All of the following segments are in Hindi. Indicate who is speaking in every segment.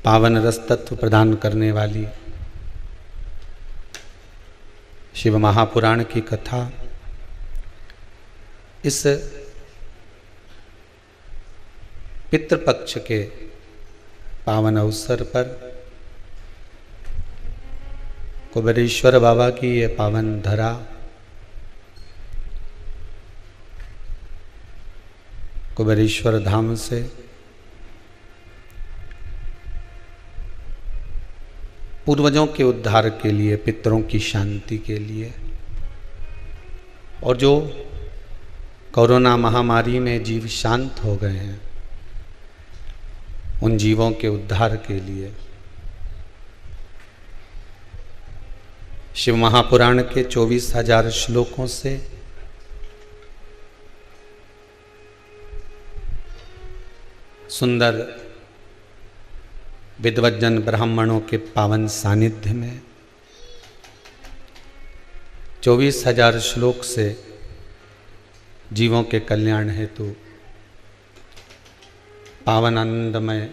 Speaker 1: पावन रस तत्व प्रदान करने वाली शिव महापुराण की कथा इस पितृपक्ष के पावन अवसर पर कुबेरेश्वर बाबा की ये पावन धरा कुबेरेश्वर धाम से पूर्वजों के उद्धार के लिए, पितरों की शांति के लिए और जो कोरोना महामारी में जीव शांत हो गए हैं उन जीवों के उद्धार के लिए शिव महापुराण के 24,000 श्लोकों से सुंदर विद्वज्जन ब्राह्मणों के पावन सानिध्य में 24,000 श्लोक से जीवों के कल्याण हेतु पावन आनंदमय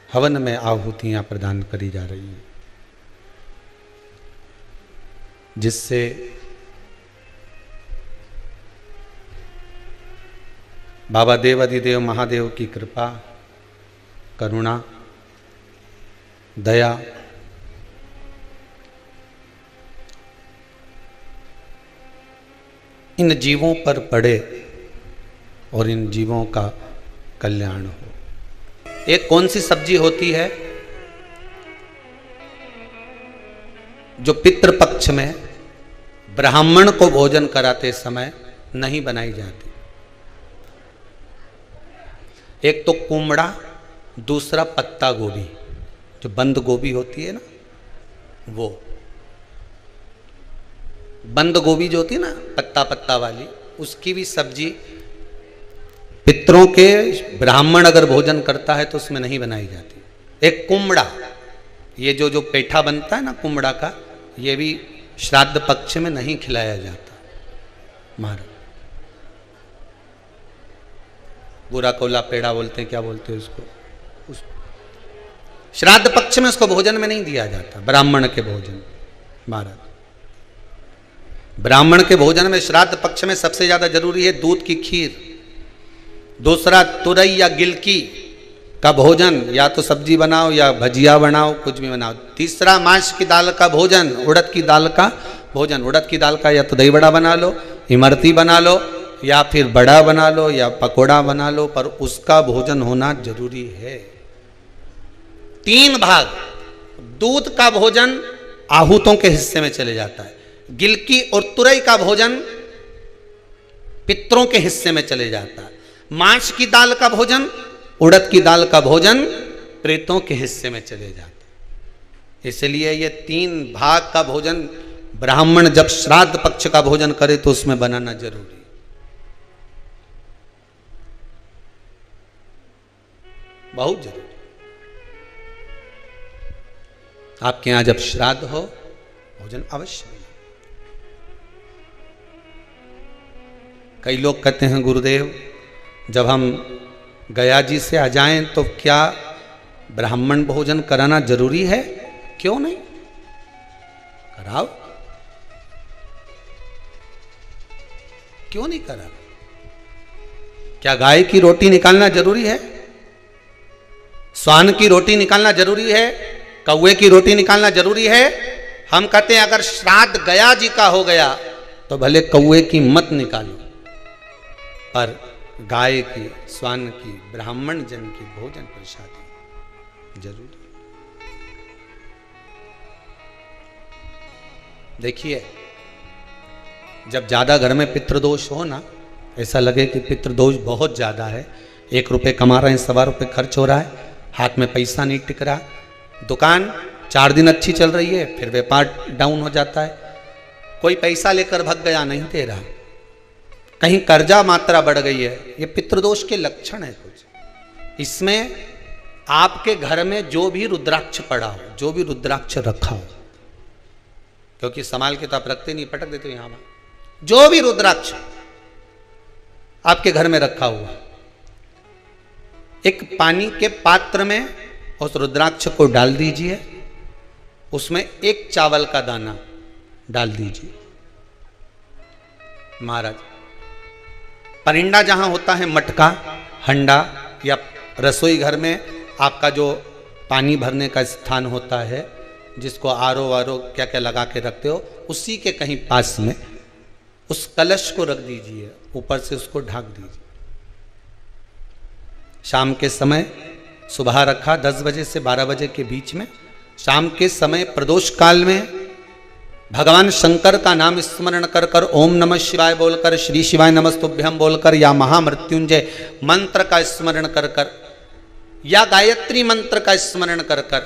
Speaker 1: हवन में आहुतियां प्रदान करी जा रही हैं, जिससे बाबा देव अधिदेव महादेव की कृपा, करुणा, दया इन जीवों पर पड़े और इन जीवों का कल्याण हो। एक कौन सी सब्जी होती है जो पितृपक्ष में ब्राह्मण को भोजन कराते समय नहीं बनाई जाती? एक तो कुमड़ा, दूसरा पत्ता गोभी, जो बंद गोभी होती है ना, वो बंद गोभी जो होती है ना पत्ता पत्ता वाली, उसकी भी सब्जी पितरों के ब्राह्मण अगर भोजन करता है तो उसमें नहीं बनाई जाती। एक कुमड़ा, ये जो पेठा बनता है ना कुमड़ा का, ये भी श्राद्ध पक्ष में नहीं खिलाया जाता। महाराज बुरा कोला पेड़ा बोलते हैं, क्या बोलते हैं उसको, श्राद्ध पक्ष में उसको भोजन में नहीं दिया जाता। ब्राह्मण के भोजन, महाराज ब्राह्मण के भोजन में श्राद्ध पक्ष में सबसे ज्यादा जरूरी है दूध की खीर, दूसरा तुरई या गिलकी का भोजन, या तो सब्जी बनाओ या भजिया बनाओ, कुछ भी बनाओ। तीसरा मांस की दाल का भोजन, उड़द की दाल का भोजन। उड़द की दाल का या तो दही बड़ा बना लो, इमरती बना लो, या फिर बड़ा बना लो, या पकोड़ा बना लो, पर उसका भोजन होना जरूरी है। 3 भाग दूध का भोजन आहूतों के हिस्से में चले जाता है, गिलकी और तुरई का भोजन पितरों के हिस्से में चले जाता है, मांस की दाल का भोजन, उड़द की दाल का भोजन प्रेतों के हिस्से में चले जाता है। इसलिए ये 3 भाग का भोजन ब्राह्मण जब श्राद्ध पक्ष का भोजन करे तो उसमें बनाना जरूरी, बहुत जरूरी। आपके यहां जब श्राद्ध हो भोजन अवश्य। कई लोग कहते हैं गुरुदेव जब हम गया जी से आ जाएं तो क्या ब्राह्मण भोजन कराना जरूरी है? क्यों नहीं, कराओ, क्यों नहीं करा? क्या गाय की रोटी निकालना जरूरी है? स्वान की रोटी निकालना जरूरी है? कौवे की रोटी निकालना जरूरी है? हम कहते हैं अगर श्राद्ध गया जी का हो गया तो भले कौवे की मत निकालो, पर गाय की, स्वान की, ब्राह्मण जन की भोजन प्रसादी जरूरी। देखिए जब ज्यादा घर में पितृदोष हो ना, ऐसा लगे कि पितृदोष बहुत ज्यादा है, 1 रुपये कमा रहे हैं, 1.25 रुपये खर्च हो रहा है, हाथ में पैसा नहीं टिक रहा, दुकान 4 दिन अच्छी चल रही है, फिर व्यापार डाउन हो जाता है, कोई पैसा लेकर भग गया, नहीं दे रहा, कहीं कर्जा मात्रा बढ़ गई है, ये पितृदोष के लक्षण है कुछ। इसमें आपके घर में जो भी रुद्राक्ष पड़ा हो, जो भी रुद्राक्ष रखा हो, क्योंकि संभाल के तो आप रखते नहीं, पटक देते हो यहां, जो भी रुद्राक्ष आपके घर में रखा हुआ, एक पानी के पात्र में उस रुद्राक्ष को डाल दीजिए, उसमें एक चावल का दाना डाल दीजिए। महाराज, परिंदा जहां होता है, मटका, हंडा या रसोई घर में आपका जो पानी भरने का स्थान होता है, जिसको आरो वारो क्या क्या लगा के रखते हो, उसी के कहीं पास में उस कलश को रख दीजिए, ऊपर से उसको ढक दीजिए। शाम के समय, सुबह रखा 10 बजे से 12 बजे के बीच में, शाम के समय प्रदोष काल में भगवान शंकर का नाम स्मरण कर कर, ओम नमः शिवाय बोलकर, श्री शिवाय नमस्तुभ्यम बोलकर, या महामृत्युंजय मंत्र का स्मरण कर कर, या गायत्री मंत्र का स्मरण कर कर,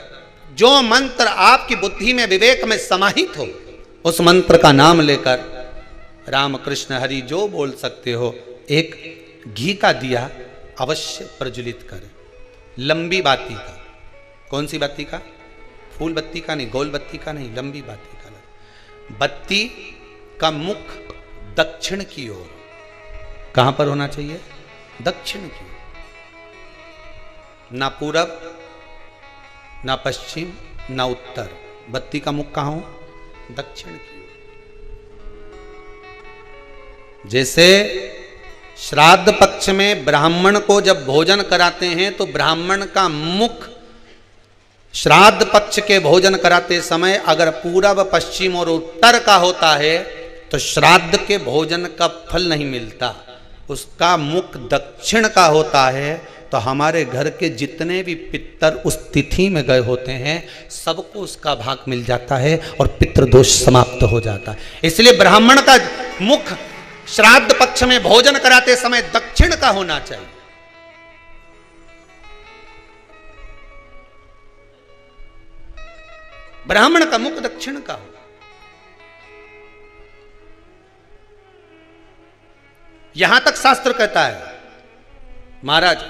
Speaker 1: जो मंत्र आपकी बुद्धि में, विवेक में समाहित हो, उस मंत्र का नाम लेकर राम कृष्ण हरि जो बोल सकते हो, एक घी का दिया अवश्य प्रज्वलित करें, लंबी बाती का। कौन सी बत्ती का? फूल बत्ती का नहीं, गोल बत्ती का नहीं, लंबी बाती का। बत्ती का मुख दक्षिण की ओर। कहां पर होना चाहिए? दक्षिण की ओर, ना पूरब, ना पश्चिम, ना उत्तर। बत्ती का मुख कहां हो? दक्षिण की ओर। जैसे श्राद्ध पक्ष में ब्राह्मण को जब भोजन कराते हैं तो ब्राह्मण का मुख श्राद्ध पक्ष के भोजन कराते समय अगर पूरब, पश्चिम और उत्तर का होता है तो श्राद्ध के भोजन का फल नहीं मिलता। उसका मुख दक्षिण का होता है तो हमारे घर के जितने भी पितर उस तिथि में गए होते हैं सबको उसका भाग मिल जाता है और पितृदोष समाप्त हो जाता है। इसलिए ब्राह्मण का मुख श्राद्ध पक्ष में भोजन कराते समय दक्षिण का होना चाहिए। ब्राह्मण का मुख दक्षिण का हो। यहां तक शास्त्र कहता है, महाराज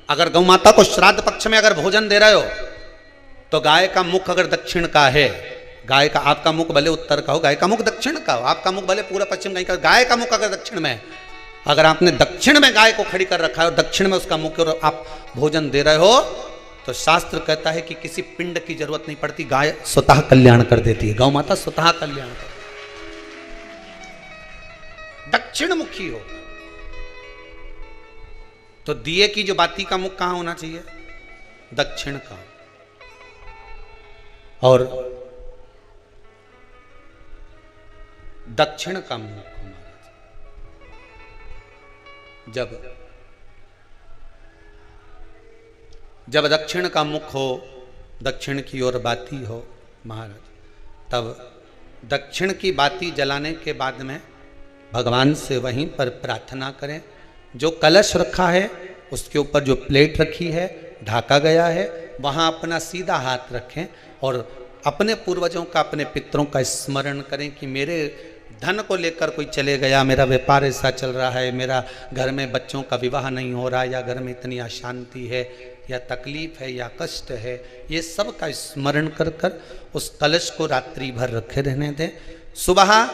Speaker 1: अगर गौ माता को श्राद्ध पक्ष में अगर भोजन दे रहे हो तो गाय का मुख अगर दक्षिण का है, गाय का, आपका मुख भले उत्तर का हो, गाय का मुख दक्षिण का हो, आपका मुख भले पूरा पश्चिम नहीं का, गाय का मुख अगर दक्षिण में है, अगर आपने दक्षिण में गाय को खड़ी कर रखा है और दक्षिण में उसका मुख और आप भोजन दे रहे हो तो शास्त्र कहता है कि किसी पिंड की जरूरत नहीं पड़ती, गाय स्वतः कल्याण कर देती है, गौ माता स्वतः कल्याण कर, दक्षिण मुखी हो। तो दिए की जो बाती का मुख कहां होना चाहिए? दक्षिण का। और दक्षिण का मुख जब दक्षिण का मुख हो, दक्षिण की ओर बाती हो महाराज, तब दक्षिण की बाती जलाने के बाद में भगवान से वहीं पर प्रार्थना करें। जो कलश रखा है उसके ऊपर जो प्लेट रखी है, ढाका गया है, वहां अपना सीधा हाथ रखें और अपने पूर्वजों का, अपने पितरों का स्मरण करें कि मेरे धन को लेकर कोई चले गया, मेरा व्यापार ऐसा चल रहा है, मेरा घर में बच्चों का विवाह नहीं हो रहा, या घर में इतनी अशांति है, या तकलीफ है, या कष्ट है, ये सब का स्मरण कर कर उस कलश को रात्रि भर रखे रहने दें। सुबह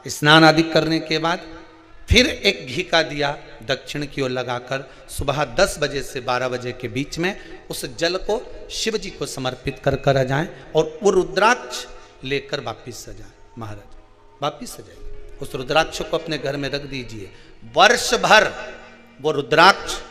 Speaker 1: स्नान आदि करने के बाद फिर एक घी का दिया दक्षिण की ओर लगाकर सुबह 10 बजे से 12 बजे के बीच में उस जल को शिव जी को समर्पित कर कर आ जाएं और वो रुद्राक्ष लेकर वापिस आ जाएं। महाराज वापिस आ जाए, उस रुद्राक्ष को अपने घर में रख दीजिए। वर्ष भर वो रुद्राक्ष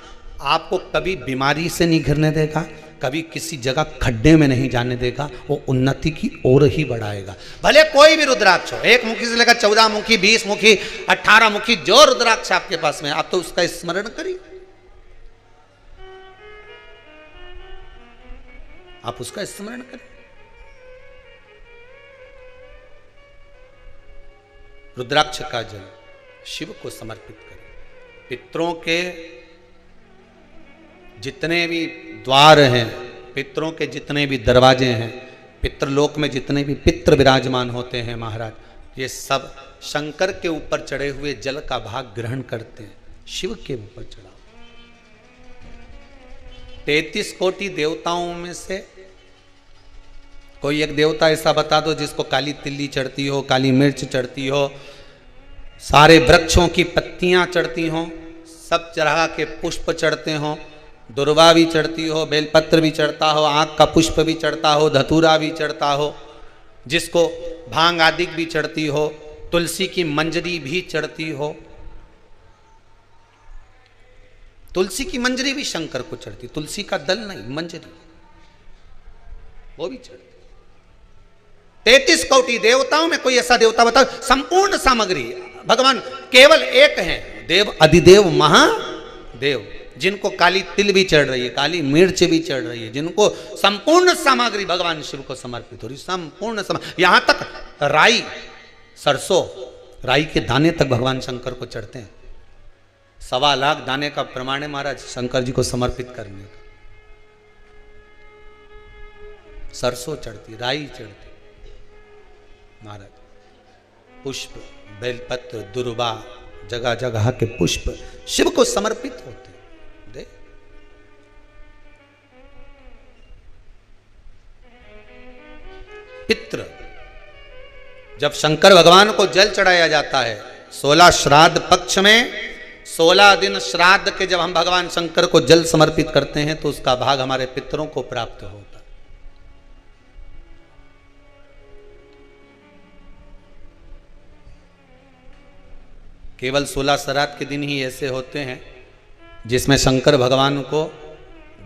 Speaker 1: आपको कभी बीमारी से नहीं घिरने देगा, कभी किसी जगह खड्डे में नहीं जाने देगा, वो उन्नति की ओर ही बढ़ाएगा। भले कोई भी रुद्राक्ष हो, 1 मुखी से लेकर 14 मुखी, 20 मुखी, 18 मुखी, जो रुद्राक्ष आपके पास में, आप तो उसका स्मरण करिए, आप उसका स्मरण करें। रुद्राक्ष का जल शिव को समर्पित करें। पितरों के जितने भी द्वार हैं, पितरों के जितने भी दरवाजे हैं, पितृलोक में जितने भी पितृ विराजमान होते हैं महाराज, ये सब शंकर के ऊपर चढ़े हुए जल का भाग ग्रहण करते हैं। शिव के ऊपर चढ़ा 33 कोटि देवताओं में से कोई एक देवता ऐसा बता दो जिसको काली तिल्ली चढ़ती हो, काली मिर्च चढ़ती हो, सारे वृक्षों की पत्तियां चढ़ती हों, सब तरह के पुष्प चढ़ते हों, दुर्वा भी चढ़ती हो, बेलपत्र भी चढ़ता हो, आँख का पुष्प भी चढ़ता हो, धतूरा भी चढ़ता हो, जिसको भांग आदि भी चढ़ती हो, तुलसी की मंजरी भी चढ़ती हो। तुलसी की मंजरी भी शंकर को चढ़ती, तुलसी का दल नहीं, मंजरी वो भी चढ़ती। 33 कोटि देवताओं में कोई ऐसा देवता बताओ, संपूर्ण सामग्री भगवान केवल एक है, देव अधिदेव महादेव, जिनको काली तिल भी चढ़ रही है, काली मिर्च भी चढ़ रही है, जिनको संपूर्ण सामग्री भगवान शिव को समर्पित हो रही, संपूर्ण यहां तक राई, सरसों, राई के दाने तक भगवान शंकर को चढ़ते हैं। 1.25 लाख दाने का प्रमाण है महाराज शंकर जी को समर्पित करने का। सरसों चढ़ती, राई चढ़ती महाराज, पुष्प, बेलपत्र, दुर्वा, जगह जगह के पुष्प शिव को समर्पित होते दे। पितृ, जब शंकर भगवान को जल चढ़ाया जाता है 16 श्राद्ध पक्ष में, 16 दिन श्राद्ध के जब हम भगवान शंकर को जल समर्पित करते हैं तो उसका भाग हमारे पितरों को प्राप्त होता है। केवल 16 श्राद्ध के दिन ही ऐसे होते हैं जिसमें शंकर भगवान को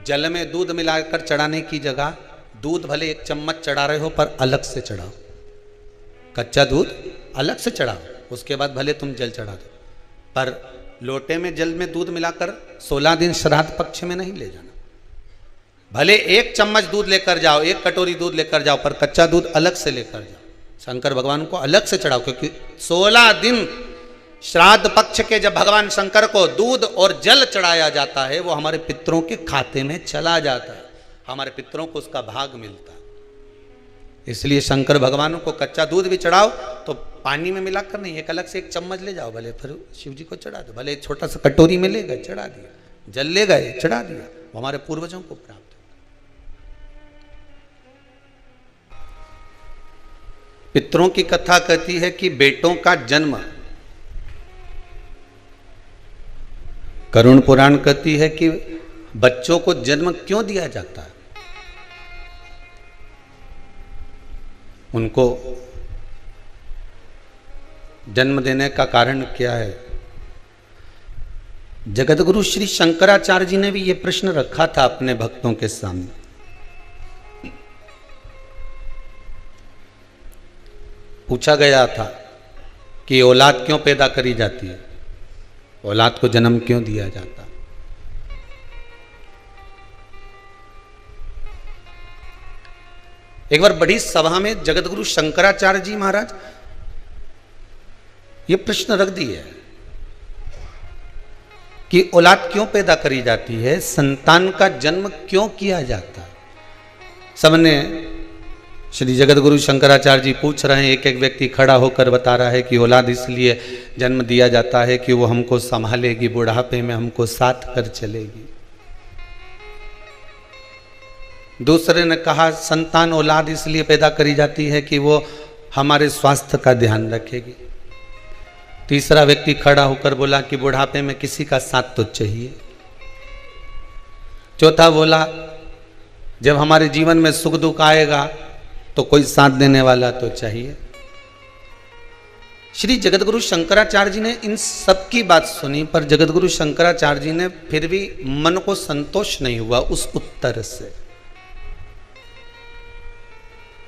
Speaker 1: जल में दूध मिलाकर चढ़ाने की जगह दूध भले 1 चम्मच चढ़ा रहे हो पर अलग से चढ़ाओ, कच्चा दूध अलग से चढ़ाओ, उसके बाद भले तुम जल चढ़ा दो, पर लोटे में जल में दूध मिलाकर 16 दिन श्राद्ध पक्ष में नहीं ले जाना। भले 1 चम्मच दूध लेकर जाओ, 1 कटोरी दूध लेकर जाओ, पर कच्चा दूध अलग से लेकर जाओ, शंकर भगवान को अलग से चढ़ाओ, क्योंकि 16 दिन श्राद्ध पक्ष के जब भगवान शंकर को दूध और जल चढ़ाया जाता है वो हमारे पितरों के खाते में चला जाता है, हमारे पितरों को उसका भाग मिलता है। इसलिए शंकर भगवान को कच्चा दूध भी चढ़ाओ तो पानी में मिलाकर नहीं, एक अलग से 1 चम्मच ले जाओ, भले फिर शिव जी को चढ़ा दो, भले एक छोटा सा कटोरी में ले गए चढ़ा दिया, जल ले गए चढ़ा दिया, वो हमारे पूर्वजों को प्राप्त है। पितरों की कथा कहती है कि बेटों का जन्म, करुण पुराण कहती है कि बच्चों को जन्म क्यों दिया जाता है, उनको जन्म देने का कारण क्या है। जगतगुरु श्री शंकराचार्य जी ने भी ये प्रश्न रखा था अपने भक्तों के सामने। पूछा गया था कि औलाद क्यों पैदा करी जाती है, औलाद को जन्म क्यों दिया जाता। एक बार बड़ी सभा में जगतगुरु शंकराचार्य जी महाराज ये प्रश्न रख दिए कि औलाद क्यों पैदा करी जाती है, संतान का जन्म क्यों किया जाता है। सबने श्री जगतगुरु शंकराचार्य जी पूछ रहे हैं, एक एक व्यक्ति खड़ा होकर बता रहा है कि औलाद इसलिए जन्म दिया जाता है कि वो हमको संभालेगी, बुढ़ापे में हमको साथ कर चलेगी। दूसरे ने कहा संतान औलाद इसलिए पैदा करी जाती है कि वो हमारे स्वास्थ्य का ध्यान रखेगी। तीसरा व्यक्ति खड़ा होकर बोला कि बुढ़ापे में किसी का साथ तो चाहिए। चौथा बोला जब हमारे जीवन में सुख दुख आएगा तो कोई साथ देने वाला तो चाहिए। श्री जगतगुरु शंकराचार्य जी ने इन सब की बात सुनी, पर जगतगुरु शंकराचार्य जी ने फिर भी मन को संतोष नहीं हुआ उस उत्तर से।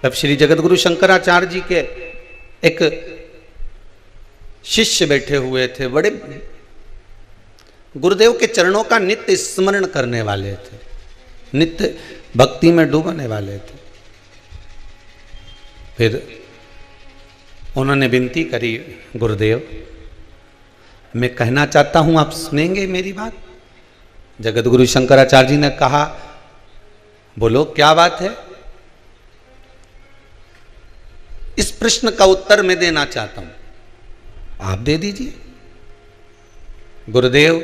Speaker 1: तब श्री जगतगुरु शंकराचार्य जी के एक शिष्य बैठे हुए थे, बड़े गुरुदेव के चरणों का नित्य स्मरण करने वाले थे, नित्य भक्ति में डूबने वाले थे। फिर उन्होंने विनती करी, गुरुदेव मैं कहना चाहता हूं, आप सुनेंगे मेरी बात। जगतगुरु शंकराचार्य जी ने कहा बोलो क्या बात है। इस प्रश्न का उत्तर मैं देना चाहता हूं, आप दे दीजिए। गुरुदेव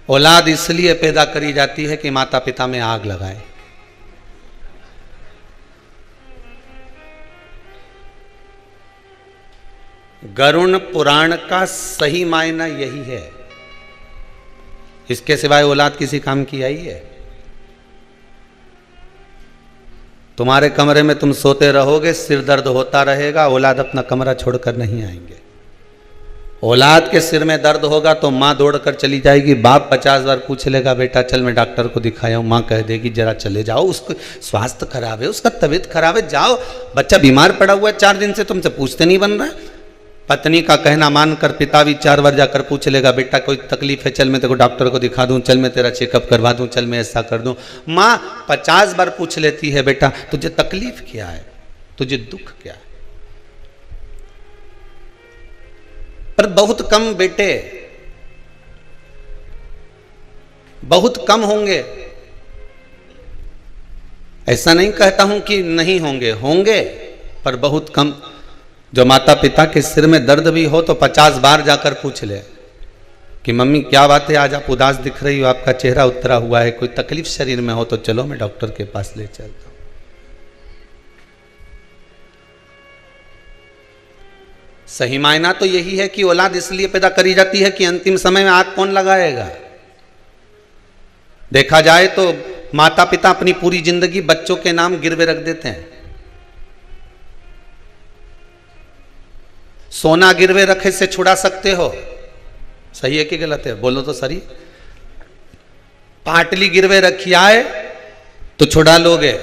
Speaker 1: औलाद इसलिए पैदा करी जाती है कि माता पिता में आग लगाए। गरुण पुराण का सही मायना यही है। इसके सिवाय औलाद किसी काम की आई है? तुम्हारे कमरे में तुम सोते रहोगे, सिर दर्द होता रहेगा, औलाद अपना कमरा छोड़कर नहीं आएंगे। औलाद के सिर में दर्द होगा तो माँ दौड़कर चली जाएगी, बाप 50 बार पूछ लेगा बेटा चल मैं डॉक्टर को दिखाया हूँ, माँ कह देगी जरा चले जाओ, उसको स्वास्थ्य खराब है, उसका तबीयत खराब है, जाओ, बच्चा बीमार पड़ा हुआ है 4 दिन से, तुमसे पूछते नहीं बन रहा है। पत्नी का कहना मानकर पिता भी 4 बार जाकर पूछ लेगा बेटा कोई तकलीफ है, चल मैं तेरे को डॉक्टर को दिखा दूं, चल मैं तेरा चेकअप करवा दूं, चल मैं ऐसा कर दूं। माँ 50 बार पूछ लेती है बेटा तुझे तकलीफ क्या है, तुझे दुख क्या है। पर बहुत कम बेटे, बहुत कम होंगे। ऐसा नहीं कहता हूं कि नहीं होंगे, होंगे पर बहुत कम। जो माता पिता के सिर में दर्द भी हो तो 50 बार जाकर पूछ ले कि मम्मी क्या बात है, आज आप उदास दिख रही हो, आपका चेहरा उतरा हुआ है, कोई तकलीफ शरीर में हो तो चलो मैं डॉक्टर के पास ले चलता हूं। सही मायना तो यही है कि औलाद इसलिए पैदा करी जाती है कि अंतिम समय में आग कौन लगाएगा। देखा जाए तो माता पिता अपनी पूरी जिंदगी बच्चों के नाम गिरवे रख देते हैं। सोना गिरवे रखे से छुड़ा सकते हो, सही है कि गलत है, बोलो तो सही। पाटली गिरवे रखी आए तो छुड़ा लोगे,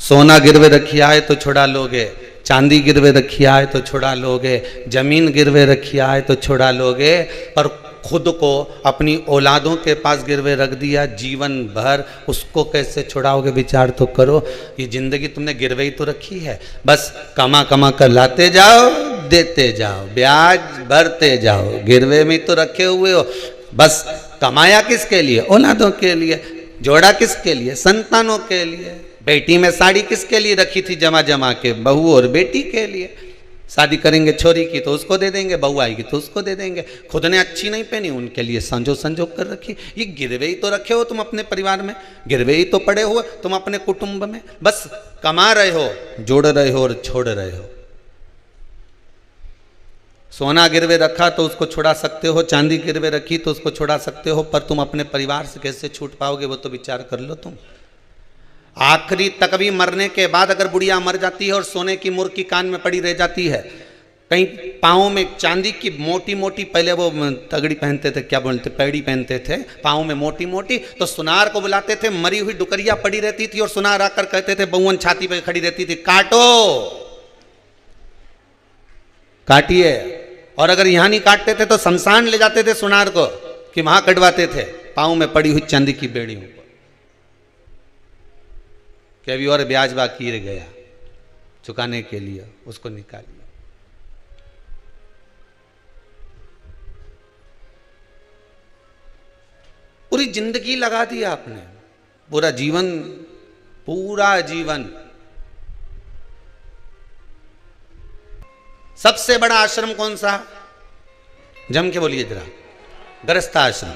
Speaker 1: सोना गिरवे रखी आए तो छुड़ा लोगे, चांदी गिरवे रखी आए तो छुड़ा लोगे, जमीन गिरवे रखी आए तो छुड़ा लोगे, पर खुद को अपनी औलादों के पास गिरवे रख दिया जीवन भर, उसको कैसे छुड़ाओगे? विचार तो करो। ये जिंदगी तुमने गिरवे ही तो रखी है, बस कमा कमा कर लाते जाओ, देते जाओ, ब्याज भरते जाओ, गिरवे में तो रखे हुए हो। बस कमाया किसके लिए? औलादों के लिए। जोड़ा किसके लिए? संतानों के लिए। बेटी में साड़ी किसके लिए रखी थी जमा जमा के? बहू और बेटी के लिए। शादी करेंगे छोरी की तो उसको दे देंगे, बहू आएगी तो उसको दे देंगे। खुद ने अच्छी नहीं पहनी, उनके लिए संजो संजो कर रखी। ये गिरवे ही तो रखे हो तुम अपने परिवार में, गिरवे ही तो पड़े हो तुम अपने कुटुंब में। बस कमा रहे हो, जोड़ रहे हो और छोड़ रहे हो। सोना गिरवे रखा तो उसको छुड़ा सकते हो, चांदी गिरवे रखी तो उसको छुड़ा सकते हो, पर तुम अपने परिवार से कैसे छूट पाओगे वो तो विचार कर लो तुम। आखिरी तक भी मरने के बाद अगर बुढ़िया मर जाती है और सोने की मुर्की कान में पड़ी रह जाती है, कहीं पाँव में चांदी की मोटी मोटी, पहले वो तगड़ी पहनते थे, क्या बोलते, पैड़ी पहनते थे पाँव में मोटी मोटी, तो सुनार को बुलाते थे, मरी हुई डुकरिया पड़ी रहती थी और सुनार आकर कहते थे, बहुवन छाती पे खड़ी रहती थी, काटो, काटिए। और अगर यहाँ नहीं काटते थे तो शमशान ले जाते थे सुनार को कि वहां कटवाते थे पाँव में पड़ी हुई चांदी की बेड़ियों को, कि अभी और ब्याज बाकी रह गया चुकाने के लिए, उसको निकालिए। पूरी जिंदगी लगा दी आपने, पूरा जीवन, पूरा जीवन। सबसे बड़ा आश्रम कौन सा? जम के बोलिए जरा। गृहस्थ आश्रम।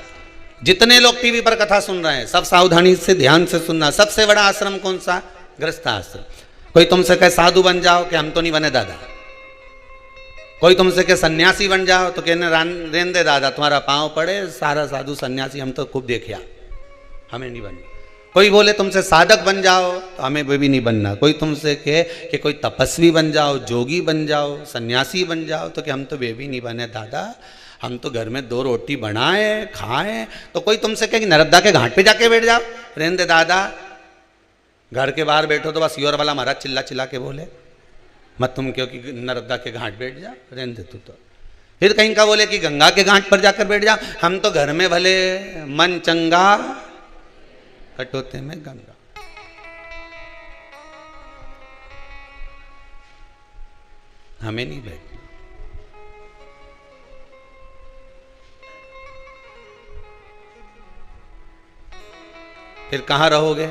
Speaker 1: जितने लोग टीवी पर कथा सुन रहे हैं सब सावधानी से ध्यान से सुनना। सबसे बड़ा आश्रम कौन सा? गृहस्थ आश्रम। कोई तुमसे कहे साधु बन जाओ, कि हम तो नहीं बने दादा। कोई तुमसे कहे सन्यासी बन जाओ तो कहने रेन दे दादा, तुम्हारा पांव पड़े, सारा साधु सन्यासी हम तो खूब देखिया, हमें नहीं बनना। कोई बोले तुमसे साधक बन जाओ तो हमें वे भी नहीं बनना। कोई तुमसे कहे कि कोई तपस्वी बन जाओ, जोगी बन जाओ, सन्यासी बन जाओ, तो कि हम तो वे भी नहीं बने दादा, हम तो घर में 2 रोटी बनाए खाएं। तो कोई तुमसे कहे कि नर्मदा के घाट पे जाके बैठ जाओ, रहने दे दादा, घर के बाहर बैठो तो बस योर वाला महाराज चिल्ला चिल्ला के बोले, मत तुम क्योंकि नर्मदा के घाट बैठ जाओ, रहने दे तू तो। फिर कहीं का बोले कि गंगा के घाट पर जाकर बैठ जाओ, हम तो घर में भले मन चंगा कटोते में गंगा। हमें नहीं बैठना। फिर कहाँ रहोगे?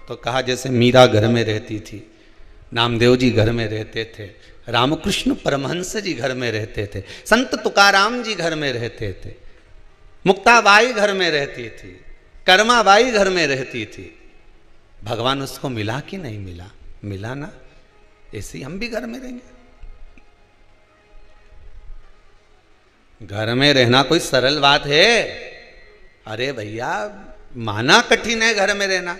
Speaker 1: तो कहा जैसे मीरा घर में रहती थी, नामदेव जी घर में रहते थे, रामकृष्ण परमहंस जी घर में रहते थे, संत तुकाराम जी घर में रहते थे, मुक्ताबाई घर में रहती थी, कर्माबाई घर में रहती थी। भगवान उसको मिला कि नहीं मिला? मिला ना। ऐसे ही हम भी घर में रहेंगे। घर में रहना कोई सरल बात है? अरे भैया माना कठिन है घर में रहना,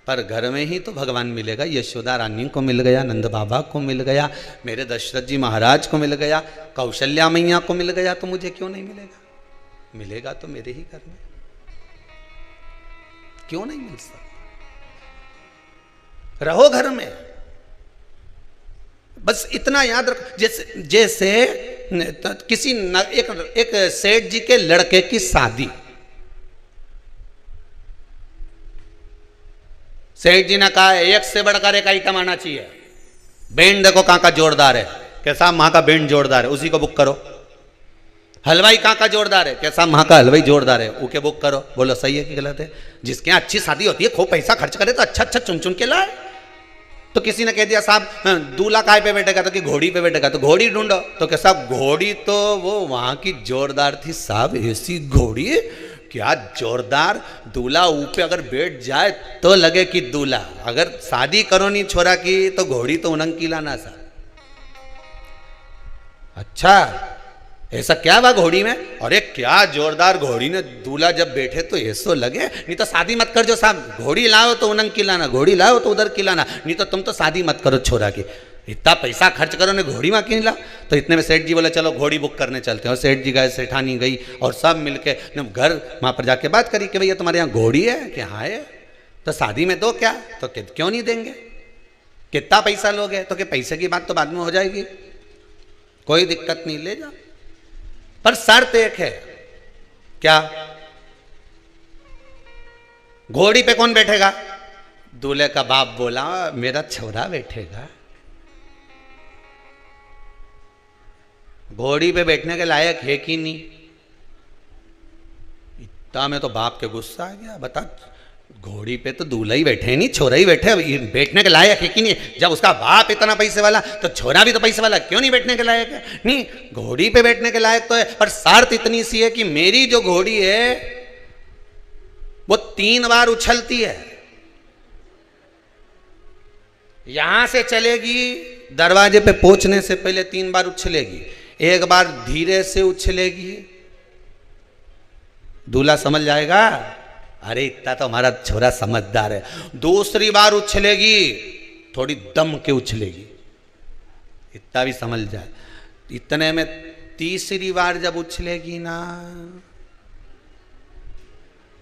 Speaker 1: पर घर में ही तो भगवान मिलेगा। यशोदा रानी को मिल गया, नंद बाबा को मिल गया, मेरे दशरथ जी महाराज को मिल गया, कौशल्या मैया को मिल गया, तो मुझे क्यों नहीं मिलेगा? मिलेगा तो मेरे ही घर में, क्यों नहीं मिल सकता? रहो घर में, बस इतना याद रखो। जैसे जैसे किसी एक सेठ जी के लड़के की शादी, सेठ जी ने कहा एक से बढ़कर एक आइटम आना चाहिए, बैंड देखो कहां का जोरदार है, कैसा वहां का बैंड जोरदार है, उसी को बुक करो। हलवाई कहां का जोरदार है, कैसा वहां का हलवाई जोरदार है, उके बुक करो। बोलो सही है कि गलत है? जिसके यहाँ अच्छी शादी होती है, खूब पैसा खर्च करे तो अच्छा अच्छा चुन चुन के लाए। तो किसी ने कह दिया साहब दूल्हा काय पे बैठेगा, तो कि घोड़ी पे बैठेगा, तो घोड़ी ढूंढो। तो कैसा घोड़ी, तो वो वहां की जोरदार थी साहब, ऐसी घोड़ी क्या जोरदार, दूल्हा ऊपर अगर बैठ जाए तो लगे कि दूल्हा। अगर शादी करो नहीं छोरा की तो घोड़ी तो उनंग की लाना सा। अच्छा ऐसा क्या हुआ घोड़ी में? अरे क्या जोरदार घोड़ी ने दूल्हा जब बैठे तो ऐसो लगे। नहीं तो शादी मत कर जो साहब, घोड़ी लाओ तो उनंग की लाना, घोड़ी लाओ तो उधर की लाना, नहीं तो तुम तो शादी मत करो छोरा की। इतना पैसा खर्च करो ने घोड़ी में क्यों ला? तो इतने में सेठ जी बोले चलो घोड़ी बुक करने चलते हैं। और सेठ जी गए, सेठानी गई और सब मिलके घर वहां पर जाके बात करी कि भैया तुम्हारे यहाँ घोड़ी है कि हाँ है, तो शादी में दो क्या? तो क्यों नहीं देंगे, कितना पैसा लोगे? तो कि पैसे की बात तो बाद में हो जाएगी, कोई दिक्कत नहीं, ले जाओ, पर शर्त एक है। क्या? घोड़ी पे कौन बैठेगा? दूल्हे का बाप बोला मेरा छोरा बैठेगा। घोड़ी पे बैठने के लायक है कि नहीं? इतना में तो बाप के गुस्सा आ गया, बता घोड़ी पे तो दूल्हा ही बैठे नहीं, छोरा ही बैठे, बैठने के लायक है कि नहीं? जब उसका बाप इतना पैसे वाला तो छोरा भी तो पैसे वाला, क्यों नहीं बैठने के लायक है? नहीं, घोड़ी पे बैठने के लायक तो है, पर शर्त इतनी सी है कि मेरी जो घोड़ी है वो 3 बार उछलती है। यहां से चलेगी, दरवाजे पे पहुंचने से पहले 3 बार उछलेगी, एक बार धीरे से उछलेगी, दूल्हा समझ जाएगा अरे इतना तो हमारा छोरा समझदार है। दूसरी बार उछलेगी, थोड़ी दम के उछलेगी, इतना भी समझ जाए। इतने में तीसरी बार जब उछलेगी ना,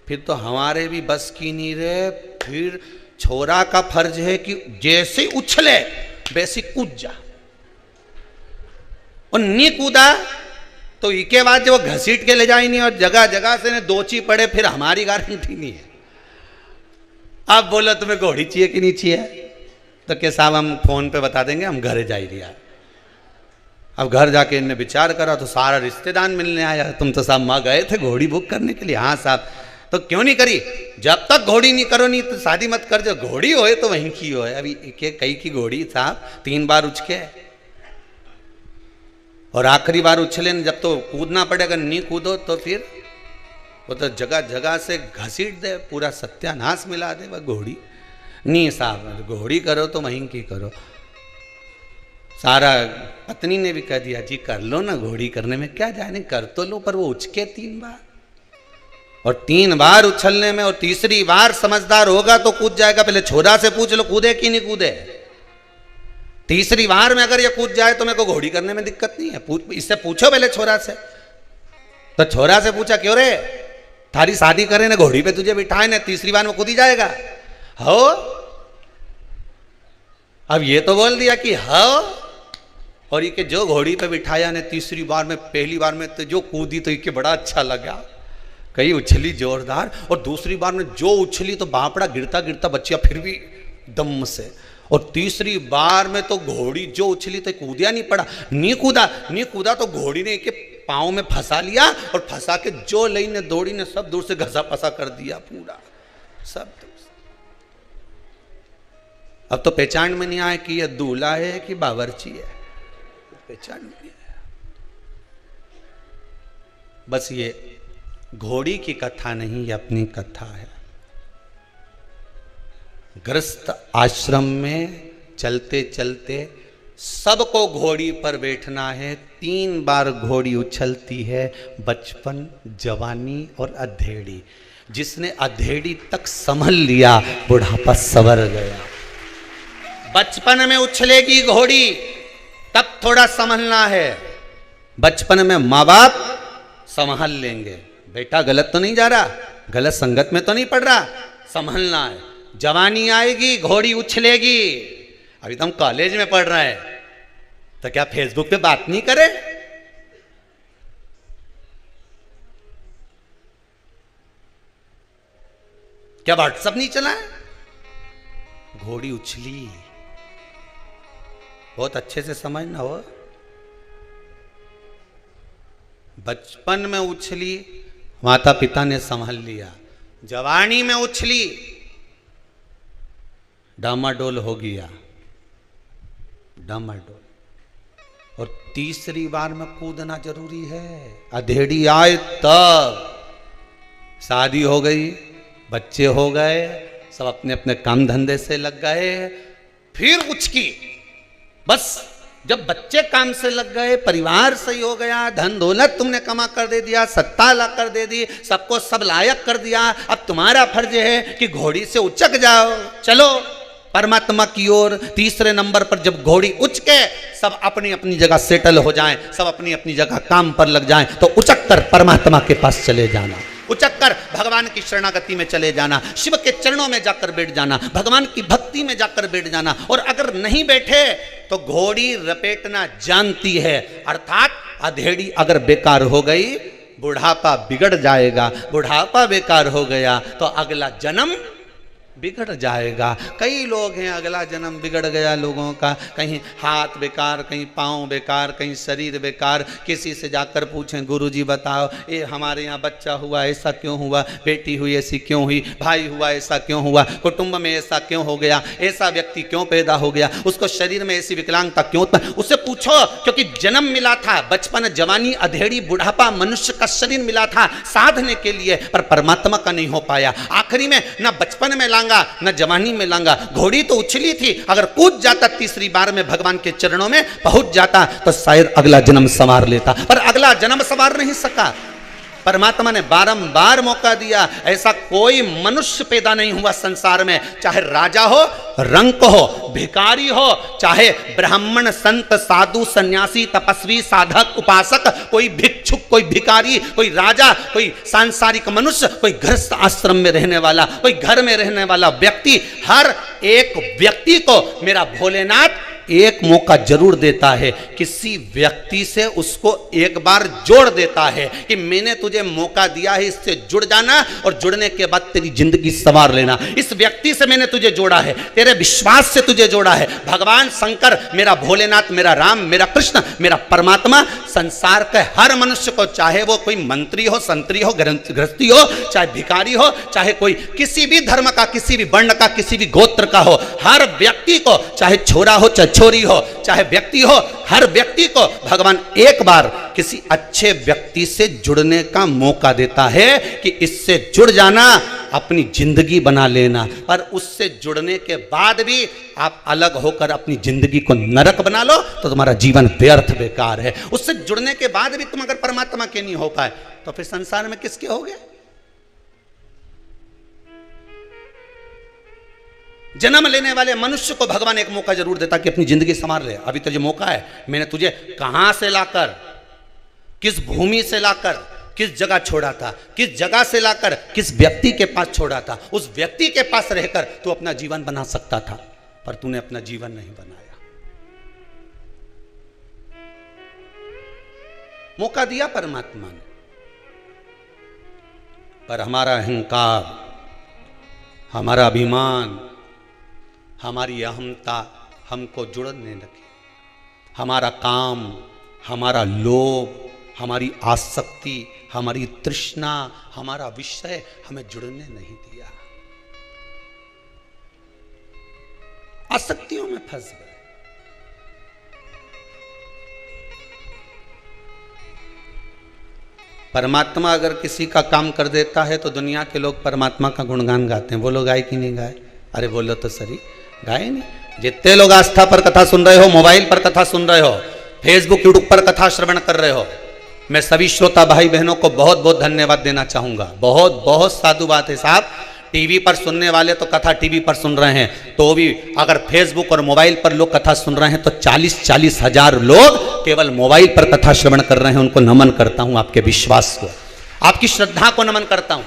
Speaker 1: फिर तो हमारे भी बस की नहीं रहे। फिर छोरा का फर्ज है कि जैसे उछले वैसे कूद जा, और नहीं कूदा तो इसके बाद जब वो घसीट के ले जाए नहीं और जगह जगह से ने दोची पड़े, फिर हमारी गारंटी नहीं है। अब बोलो तुम्हें घोड़ी चाहिए कि नहीं चाहिए? तो क्या साहब हम फोन पे बता देंगे, हम घर जा ही दिया। अब घर जाके इनने विचार करा तो सारा रिश्तेदार मिलने आया, तुम तो साहब माँ गए थे घोड़ी बुक करने के लिए। हाँ साहब, तो क्यों नहीं करी? जब तक घोड़ी नहीं करो नहीं तो शादी मत कर, जो घोड़ी होए तो वहीं की होए। अभी कई की घोड़ी साहब 3 बार उछके, और आखिरी बार उछले जब तो कूदना पड़ेगा, नहीं कूदो तो फिर वो तो जगह जगह से घसीट दे, पूरा सत्यानाश मिला दे वह घोड़ी। नहीं साहब घोड़ी करो तो वहीं की करो। सारा पत्नी ने भी कह दिया जी कर लो ना, घोड़ी करने में क्या जाने, कर तो लो, पर वो उछके 3 बार, और 3 बार उछलने में, और तीसरी बार समझदार होगा तो कूद जाएगा। पहले छोरा से पूछ लो कूदे कि नहीं कूदे। तीसरी बार में अगर ये कूद जाए तो मेरे को घोड़ी करने में दिक्कत नहीं है, इससे पूछो पहले छोरा से। तो छोरा से पूछा क्यों रे, थारी शादी करे ना घोड़ी पे तुझे बिठाए ना, तीसरी बार में कूद ही जाएगा? हो, अब ये तो बोल दिया कि हो, और ये जो घोड़ी पे बिठाया ने तीसरी बार में, पहली बार में तो जो कूदी तो ये बड़ा अच्छा लगा, कहीं उछली जोरदार, और दूसरी बार में जो उछली तो बापड़ा गिरता गिरता बच्चिया फिर भी दम से, और तीसरी बार में तो घोड़ी जो उछली तो कूदिया नहीं पड़ा, नहीं कूदा तो घोड़ी ने के पाँव में फंसा लिया, और फंसा के जो लई ने दौड़ी ने सब दूर से घसा फंसा कर दिया पूरा सब दूर से। अब तो पहचान में नहीं आया कि यह दूल्हा है कि बावर्ची है, पहचान में नहीं आया। बस ये घोड़ी की कथा नहीं, ये अपनी कथा है। गृहस्थ आश्रम में चलते चलते सबको घोड़ी पर बैठना है। 3 बार घोड़ी उछलती है, बचपन, जवानी और अधेड़ी। जिसने अधेड़ी तक संभल लिया बुढ़ापा सवर गया। बचपन में उछलेगी घोड़ी तब थोड़ा संभलना है, बचपन में माँ बाप संभाल लेंगे, बेटा गलत तो नहीं जा रहा, गलत संगत में तो नहीं पड़ रहा, संभलना है। जवानी आएगी घोड़ी उछलेगी। अभी तो हम कॉलेज में पढ़ रहे हैं तो क्या फेसबुक पे बात नहीं करे? क्या व्हाट्सएप नहीं चला है? घोड़ी उछली, बहुत अच्छे से समझना हो। बचपन में उछली, माता पिता ने संभाल लिया। जवानी में उछली, डामाडोल हो गया, डामाडोल। और तीसरी बार में कूदना जरूरी है। अधेड़ी आए तब शादी हो गई, बच्चे हो गए, सब अपने अपने काम धंधे से लग गए, फिर उचकी। बस जब बच्चे काम से लग गए, परिवार सही हो गया, धन दौलत तुमने कमा कर दे दिया, सत्ता ला कर दे दी, सबको सब लायक कर दिया, अब तुम्हारा फर्ज है कि घोड़ी से उचक जाओ, चलो परमात्मा की ओर। तीसरे नंबर पर जब घोड़ी उच के सब अपनी अपनी जगह सेटल हो जाएं, सब अपनी अपनी जगह काम पर लग जाएं, तो उचक कर परमात्मा के पास चले जाना, उचक कर भगवान की शरणागति में चले जाना, शिव के चरणों में जाकर बैठ जाना, भगवान की भक्ति में जाकर बैठ जाना। और अगर नहीं बैठे तो घोड़ी रपेटना जानती है, अर्थात अधेड़ी अगर बेकार हो गई, बुढ़ापा बिगड़ जाएगा। बुढ़ापा बेकार हो गया तो अगला जन्म बिगड़ जाएगा। कई लोग हैं अगला जन्म बिगड़ गया लोगों का, कहीं हाथ बेकार, कहीं पाँव बेकार, कहीं शरीर बेकार। किसी से जाकर पूछें गुरुजी बताओ ये हमारे यहाँ बच्चा हुआ ऐसा क्यों हुआ, बेटी हुई ऐसी क्यों हुई, भाई हुआ ऐसा क्यों हुआ, कुटुंब में ऐसा क्यों हो गया, ऐसा व्यक्ति क्यों पैदा हो गया, उसको शरीर में ऐसी विकलांगता क्यों उत्पन्न। उससे पूछो, क्योंकि जन्म मिला था, बचपन, जवानी, अधेड़ी, बुढ़ापा, मनुष्य का शरीर मिला था साधने के लिए, पर परमात्मा का नहीं हो पाया। आखिरी में ना बचपन में न जवानी में लांगा। घोड़ी तो उछली थी, अगर कूद जाता तीसरी बार में भगवान के चरणों में पहुंच जाता तो शायद अगला जन्म संवार लेता, पर अगला जन्म संवार नहीं सका। परमात्मा ने बारंबार मौका दिया। ऐसा कोई मनुष्य पैदा नहीं हुआ संसार में, चाहे राजा हो, रंक हो, भिखारी हो, चाहे ब्राह्मण, संत, साधु, सन्यासी, तपस्वी, साधक, उपासक, कोई भिक्षुक, कोई भिखारी, कोई राजा, कोई सांसारिक मनुष्य, कोई गृहस्थ आश्रम में रहने वाला, कोई घर में रहने वाला व्यक्ति, हर एक व्यक्ति को मेरा भोलेनाथ एक मौका जरूर देता है। किसी व्यक्ति से उसको एक बार जोड़ देता है कि मैंने तुझे मौका दिया है, इससे जुड़ जाना और जुड़ने के बाद तेरी जिंदगी संवार लेना। इस व्यक्ति से मैंने तुझे जोड़ा है, तेरे विश्वास से तुझे जोड़ा है। भगवान शंकर, मेरा भोलेनाथ, मेरा राम, मेरा कृष्ण, मेरा परमात्मा संसार के हर मनुष्य को, चाहे वो कोई मंत्री हो, संतरी हो, गृहस्थी हो, चाहे भिखारी हो, चाहे कोई किसी भी धर्म का, किसी भी वर्ण का, किसी भी गोत्र का हो, हर व्यक्ति को, चाहे छोरा हो, चाहे छोरी हो, चाहे व्यक्ति हो, हर व्यक्ति को भगवान एक बार किसी अच्छे व्यक्ति से जुड़ने का मौका देता है कि इससे जुड़ जाना, अपनी जिंदगी बना लेना। पर उससे जुड़ने के बाद भी आप अलग होकर अपनी जिंदगी को नरक बना लो तो तुम्हारा जीवन व्यर्थ बेकार है। उससे जुड़ने के बाद भी तुम अगर परमात्मा के नहीं हो पाए तो फिर संसार में किसके होगे? जन्म लेने वाले मनुष्य को भगवान एक मौका जरूर देता कि अपनी जिंदगी संवार ले। अभी तुझे मौका है, मैंने तुझे कहां से लाकर, किस भूमि से लाकर, किस जगह छोड़ा था, किस जगह से लाकर किस व्यक्ति के पास छोड़ा था, उस व्यक्ति के पास रहकर तू अपना जीवन बना सकता था, पर तूने अपना जीवन नहीं बनाया। मौका दिया परमात्मा ने, पर हमारा अहंकार, हमारा अभिमान, हमारी अहमता हमको जुड़ने लगी। हमारा काम, हमारा लोभ, हमारी आसक्ति, हमारी तृष्णा, हमारा विषय हमें जुड़ने नहीं दिया। आसक्तियों में फंस गए। परमात्मा अगर किसी का काम कर देता है तो दुनिया के लोग परमात्मा का गुणगान गाते हैं। वो लोग गाए कि नहीं गाए? अरे बोलो तो सही, गाए नहीं। जितने लोग आस्था पर कथा सुन रहे हो, मोबाइल पर कथा सुन रहे हो, फेसबुक यूट्यूब पर कथा श्रवण कर रहे हो, मैं सभी श्रोता भाई बहनों को बहुत बहुत धन्यवाद देना चाहूंगा। बहुत बहुत साधु बात है साहब। टीवी पर सुनने वाले तो कथा टीवी पर सुन रहे हैं, तो भी अगर फेसबुक और मोबाइल पर लोग कथा सुन रहे हैं तो 40-40 हजार लोग केवल मोबाइल पर कथा श्रवण कर रहे हैं। उनको नमन करता हूं, आपके विश्वास को, आपकी श्रद्धा को नमन करता हूं।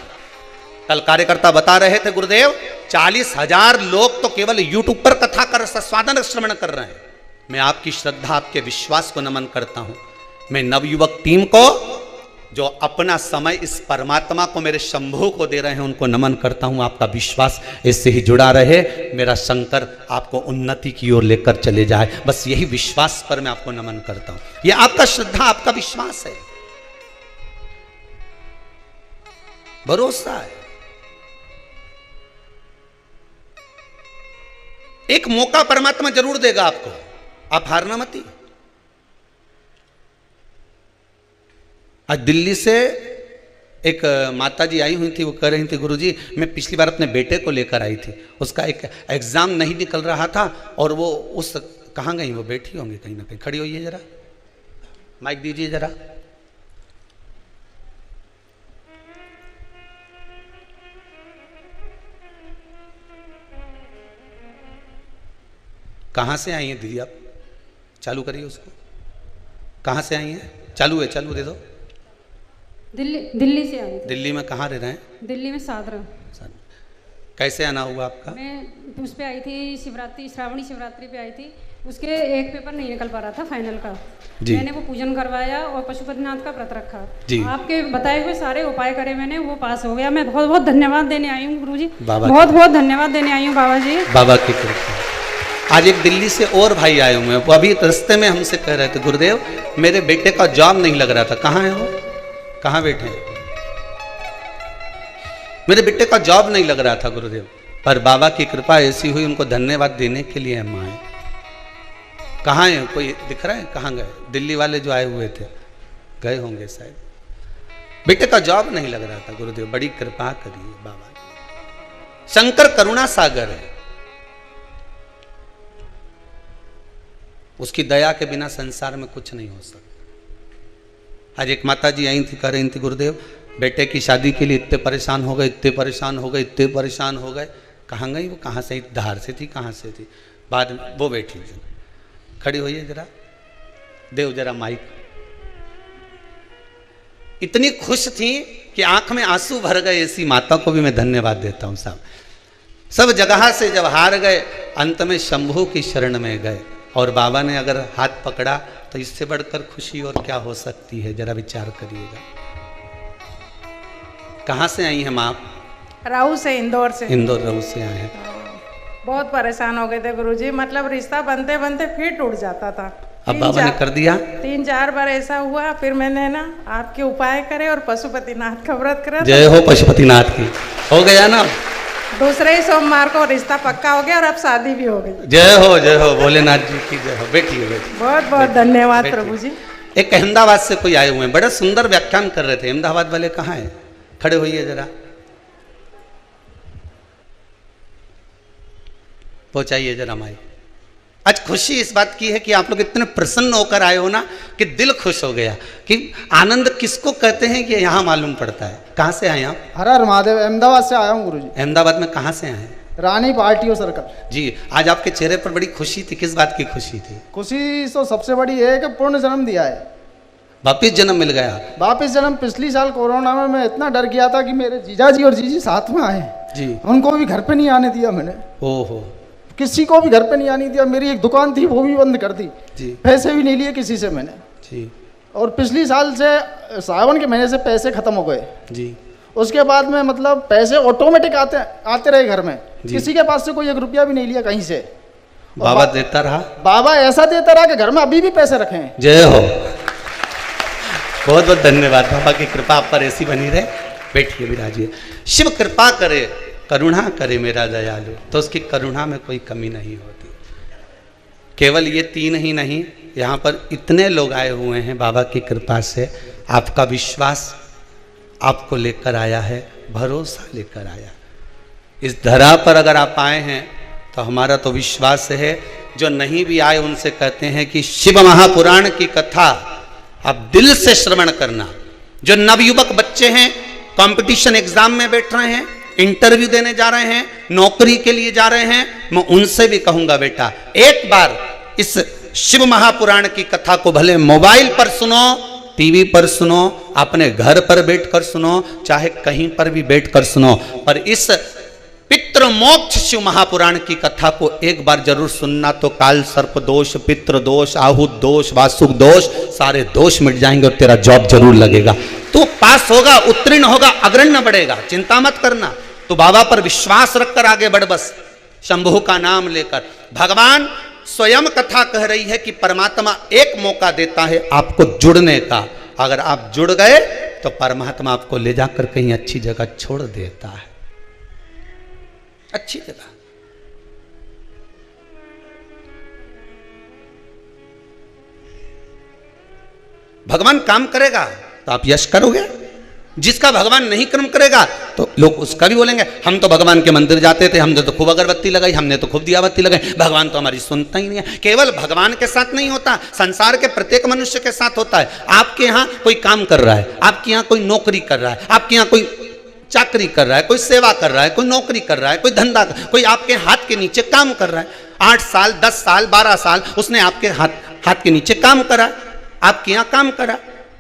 Speaker 1: कल कार्यकर्ता बता रहे थे गुरुदेव 40,000 लोग तो केवल यूट्यूब पर कथा कर स्वादन श्रवण कर रहे हैं। मैं आपकी श्रद्धा, आपके विश्वास को नमन करता हूं। मैं नवयुवक टीम को जो अपना समय इस परमात्मा को, मेरे शंभू को दे रहे हैं, उनको नमन करता हूं। आपका विश्वास इससे ही जुड़ा रहे। मेरा शंकर आपको उन्नति की ओर लेकर चले जाए, बस यही विश्वास पर मैं आपको नमन करता हूं। यह आपका श्रद्धा, आपका विश्वास है, भरोसा है। एक मौका परमात्मा जरूर देगा आपको, आप हारना मत। आज दिल्ली से एक माता जी आई हुई थी, वो कह रही थी गुरुजी मैं पिछली बार अपने बेटे को लेकर आई थी, उसका एक एग्जाम नहीं निकल रहा था और वो उस कहाँ गई, वो बैठी होंगी कहीं ना कहीं, खड़ी होइए जरा, माइक दीजिए जरा। कहाँ से आई हैं दीदी आप? चालू करिए उसको। कहाँ से आई हैं? चालू है, चालू दे दो।
Speaker 2: दिल्ली से आई थी।
Speaker 1: दिल्ली में कहाँ रह रहे हैं?
Speaker 2: दिल्ली में सादरा।
Speaker 1: कैसे आना हुआ आपका?
Speaker 2: मैं उस पे आई थी शिवरात्रि, श्रावणी शिवरात्रि पे आई थी। उसके एक पेपर नहीं निकल पा रहा था फाइनल का जी। मैंने वो पूजन करवाया और पशुपतिनाथ का व्रत रखा जी। आपके बताए हुए सारे उपाय करे मैंने, वो पास हो गया। मैं बहुत बहुत धन्यवाद देने आई हूँ गुरुजी, बहुत बहुत धन्यवाद देने आई हूँ बाबा जी, बाबा की कृपा।
Speaker 1: आज एक दिल्ली से और भाई आए हुए हैं, वो अभी रास्ते में हमसे कह रहे थे गुरुदेव मेरे बेटे का जॉब नहीं लग रहा था। कहाँ है वो? कहाँ बैठे हैं? मेरे बेटे का जॉब नहीं लग रहा था गुरुदेव, पर बाबा की कृपा ऐसी हुई, उनको धन्यवाद देने के लिए हम आए। कहाँ है? कोई दिख रहा है? कहाँ गए? दिल्ली वाले जो आए हुए थे गए होंगे शायद। बेटे का जॉब नहीं लग रहा था गुरुदेव, बड़ी कृपा करिए बाबा। शंकर करुणा सागर है, उसकी दया के बिना संसार में कुछ नहीं हो सकता। आज एक माता जी आई थी, कह रही थी गुरुदेव बेटे की शादी के लिए इतने परेशान हो गए, इतने परेशान हो गए, इतने परेशान हो गए। कहाँ गई वो? कहाँ से? धार से थी, कहाँ से थी? बाद में वो बैठी खड़ी हुई है, जरा देव जरा माइक। इतनी खुश थी कि आंख में आंसू भर गए। ऐसी माता को भी मैं धन्यवाद देता हूं साहब। सब जगह से जब हार गए, अंत में शंभू की शरण में गए और बाबा ने अगर हाथ पकड़ा तो इससे बढ़कर खुशी और क्या हो सकती है? जरा विचार करिएगा। कहाँ से आई हैं माँ?
Speaker 3: राहू से, इंदौर से।
Speaker 1: इंदौर राहू से आए हैं।
Speaker 3: बहुत परेशान हो गए थे गुरुजी, मतलब रिश्ता बनते बनते फिर टूट जाता था।
Speaker 1: अब बाबा ने कर दिया।
Speaker 3: 3-4 बार ऐसा हुआ, फिर मैंने ना आपके उपाय करे और पशुपतिनाथ का व्रत करा।
Speaker 1: जय हो पशुपतिनाथ की। हो गया ना?
Speaker 3: दूसरे ही सोमवार को रिश्ता पक्का हो गया और अब शादी भी हो गई।
Speaker 1: जय हो भोलेनाथ जी की जय हो। बैठिए बैठिए।
Speaker 3: बहुत बहुत धन्यवाद प्रभु जी।
Speaker 1: एक अहमदाबाद से कोई आए हुए हैं, बड़ा सुंदर व्याख्यान कर रहे थे। अहमदाबाद वाले कहाँ हैं? खड़े होइए जरा, पहुंचाइए जरा माइक। आज खुशी इस बात की है कि आप लोग इतने प्रसन्न होकर आए हो ना कि दिल खुश हो गया। कि आनंद किसको कहते हैं कि यहाँ मालूम पड़ता है। कहाँ से आए आप?
Speaker 4: हर हर महादेव, अहमदाबाद से आया हूँ गुरुजी।
Speaker 1: अहमदाबाद में कहाँ से आए?
Speaker 4: रानी पार्टियों सर्कल
Speaker 1: जी। आज आपके चेहरे पर बड़ी खुशी थी, किस बात की खुशी थी?
Speaker 4: खुशी तो सबसे बड़ी है कि पूर्ण जन्म दिया है,
Speaker 1: वापिस जन्म मिल गया।
Speaker 4: वापिस जन्म। पिछली साल कोरोना में मैं इतना डर गया था कि मेरे जीजाजी और जीजी साथ में आए
Speaker 1: जी,
Speaker 4: उनको भी घर पे नहीं आने दिया मैंने।
Speaker 1: ओहो,
Speaker 4: किसी को भी घर पे नहीं आने दिया। मेरी एक दुकान थी वो भी बंद कर दी जी, पैसे भी नहीं लिए किसी से मैंने जी। और पिछली साल से सावन के महीने से पैसे खत्म हो गए जी। उसके बाद में मतलब पैसे ऑटोमेटिक आते रहे घर में, किसी के पास से कोई 1 रुपया भी नहीं लिया कहीं से।
Speaker 1: बाबा देता रहा,
Speaker 4: बाबा ऐसा देता रहा कि घर में अभी भी पैसे रखे हैं।
Speaker 1: जय हो, बहुत बहुत धन्यवाद। बाबा की कृपा आप पर ऐसी बनी रहे। बैठिए विराजिए। शिव कृपा करे, करुणा करे मेरा दयालु, तो उसकी करुणा में कोई कमी नहीं होती। केवल ये 3 ही नहीं, यहाँ पर इतने लोग आए हुए हैं बाबा की कृपा से। आपका विश्वास आपको लेकर आया है, भरोसा लेकर आया। इस धरा पर अगर आप आए हैं तो हमारा तो विश्वास है, जो नहीं भी आए उनसे कहते हैं कि शिव महापुराण की कथा आप दिल से श्रवण करना। जो नवयुवक बच्चे हैं, कंपटीशन एग्जाम में बैठ रहे हैं, इंटरव्यू देने जा रहे हैं, नौकरी के लिए जा रहे हैं, मैं उनसे भी कहूंगा बेटा एक बार इस शिव महापुराण की कथा को भले मोबाइल पर सुनो, टीवी पर सुनो, अपने घर पर बैठकर सुनो, चाहे कहीं पर भी बैठकर सुनो, पर इस पितृ मोक्ष शिव महापुराण की कथा को एक बार जरूर सुनना। तो काल सर्प दोष, पितृ दोष, आहूत दोष, वासुक दोष, सारे दोष मिट जाएंगे और तेरा जॉब जरूर लगेगा। तू पास होगा, उत्तीर्ण होगा, अग्रण्य बढ़ेगा, चिंता मत करना। तो बाबा पर विश्वास रखकर आगे बढ़, बस शंभु का नाम लेकर। भगवान स्वयं कथा कह रही है कि परमात्मा एक मौका देता है आपको जुड़ने का। अगर आप जुड़ गए तो परमात्मा आपको ले जाकर कहीं अच्छी जगह छोड़ देता है, अच्छी जगह। भगवान काम करेगा तो आप यश करोगे, जिसका भगवान नहीं कर्म करेगा तो लोग उसका भी बोलेंगे हम तो भगवान के मंदिर जाते थे, हमने तो खूब अगरबत्ती लगाई, हमने तो खूब दियाबत्ती लगाई, भगवान तो हमारी सुनता ही नहीं है। केवल भगवान के साथ नहीं होता, संसार के प्रत्येक मनुष्य के साथ होता है। आपके यहाँ कोई काम कर रहा है, आपके यहाँ कोई नौकरी कर रहा है, आपके यहाँ कोई चाकरी कर रहा है, कोई सेवा कर रहा है, कोई नौकरी कर रहा है, कोई धंधा, कोई आपके हाथ के नीचे काम कर रहा है। 8 साल 10 साल 12 साल उसने आपके हाथ के नीचे काम करा, आपके यहाँ काम करा,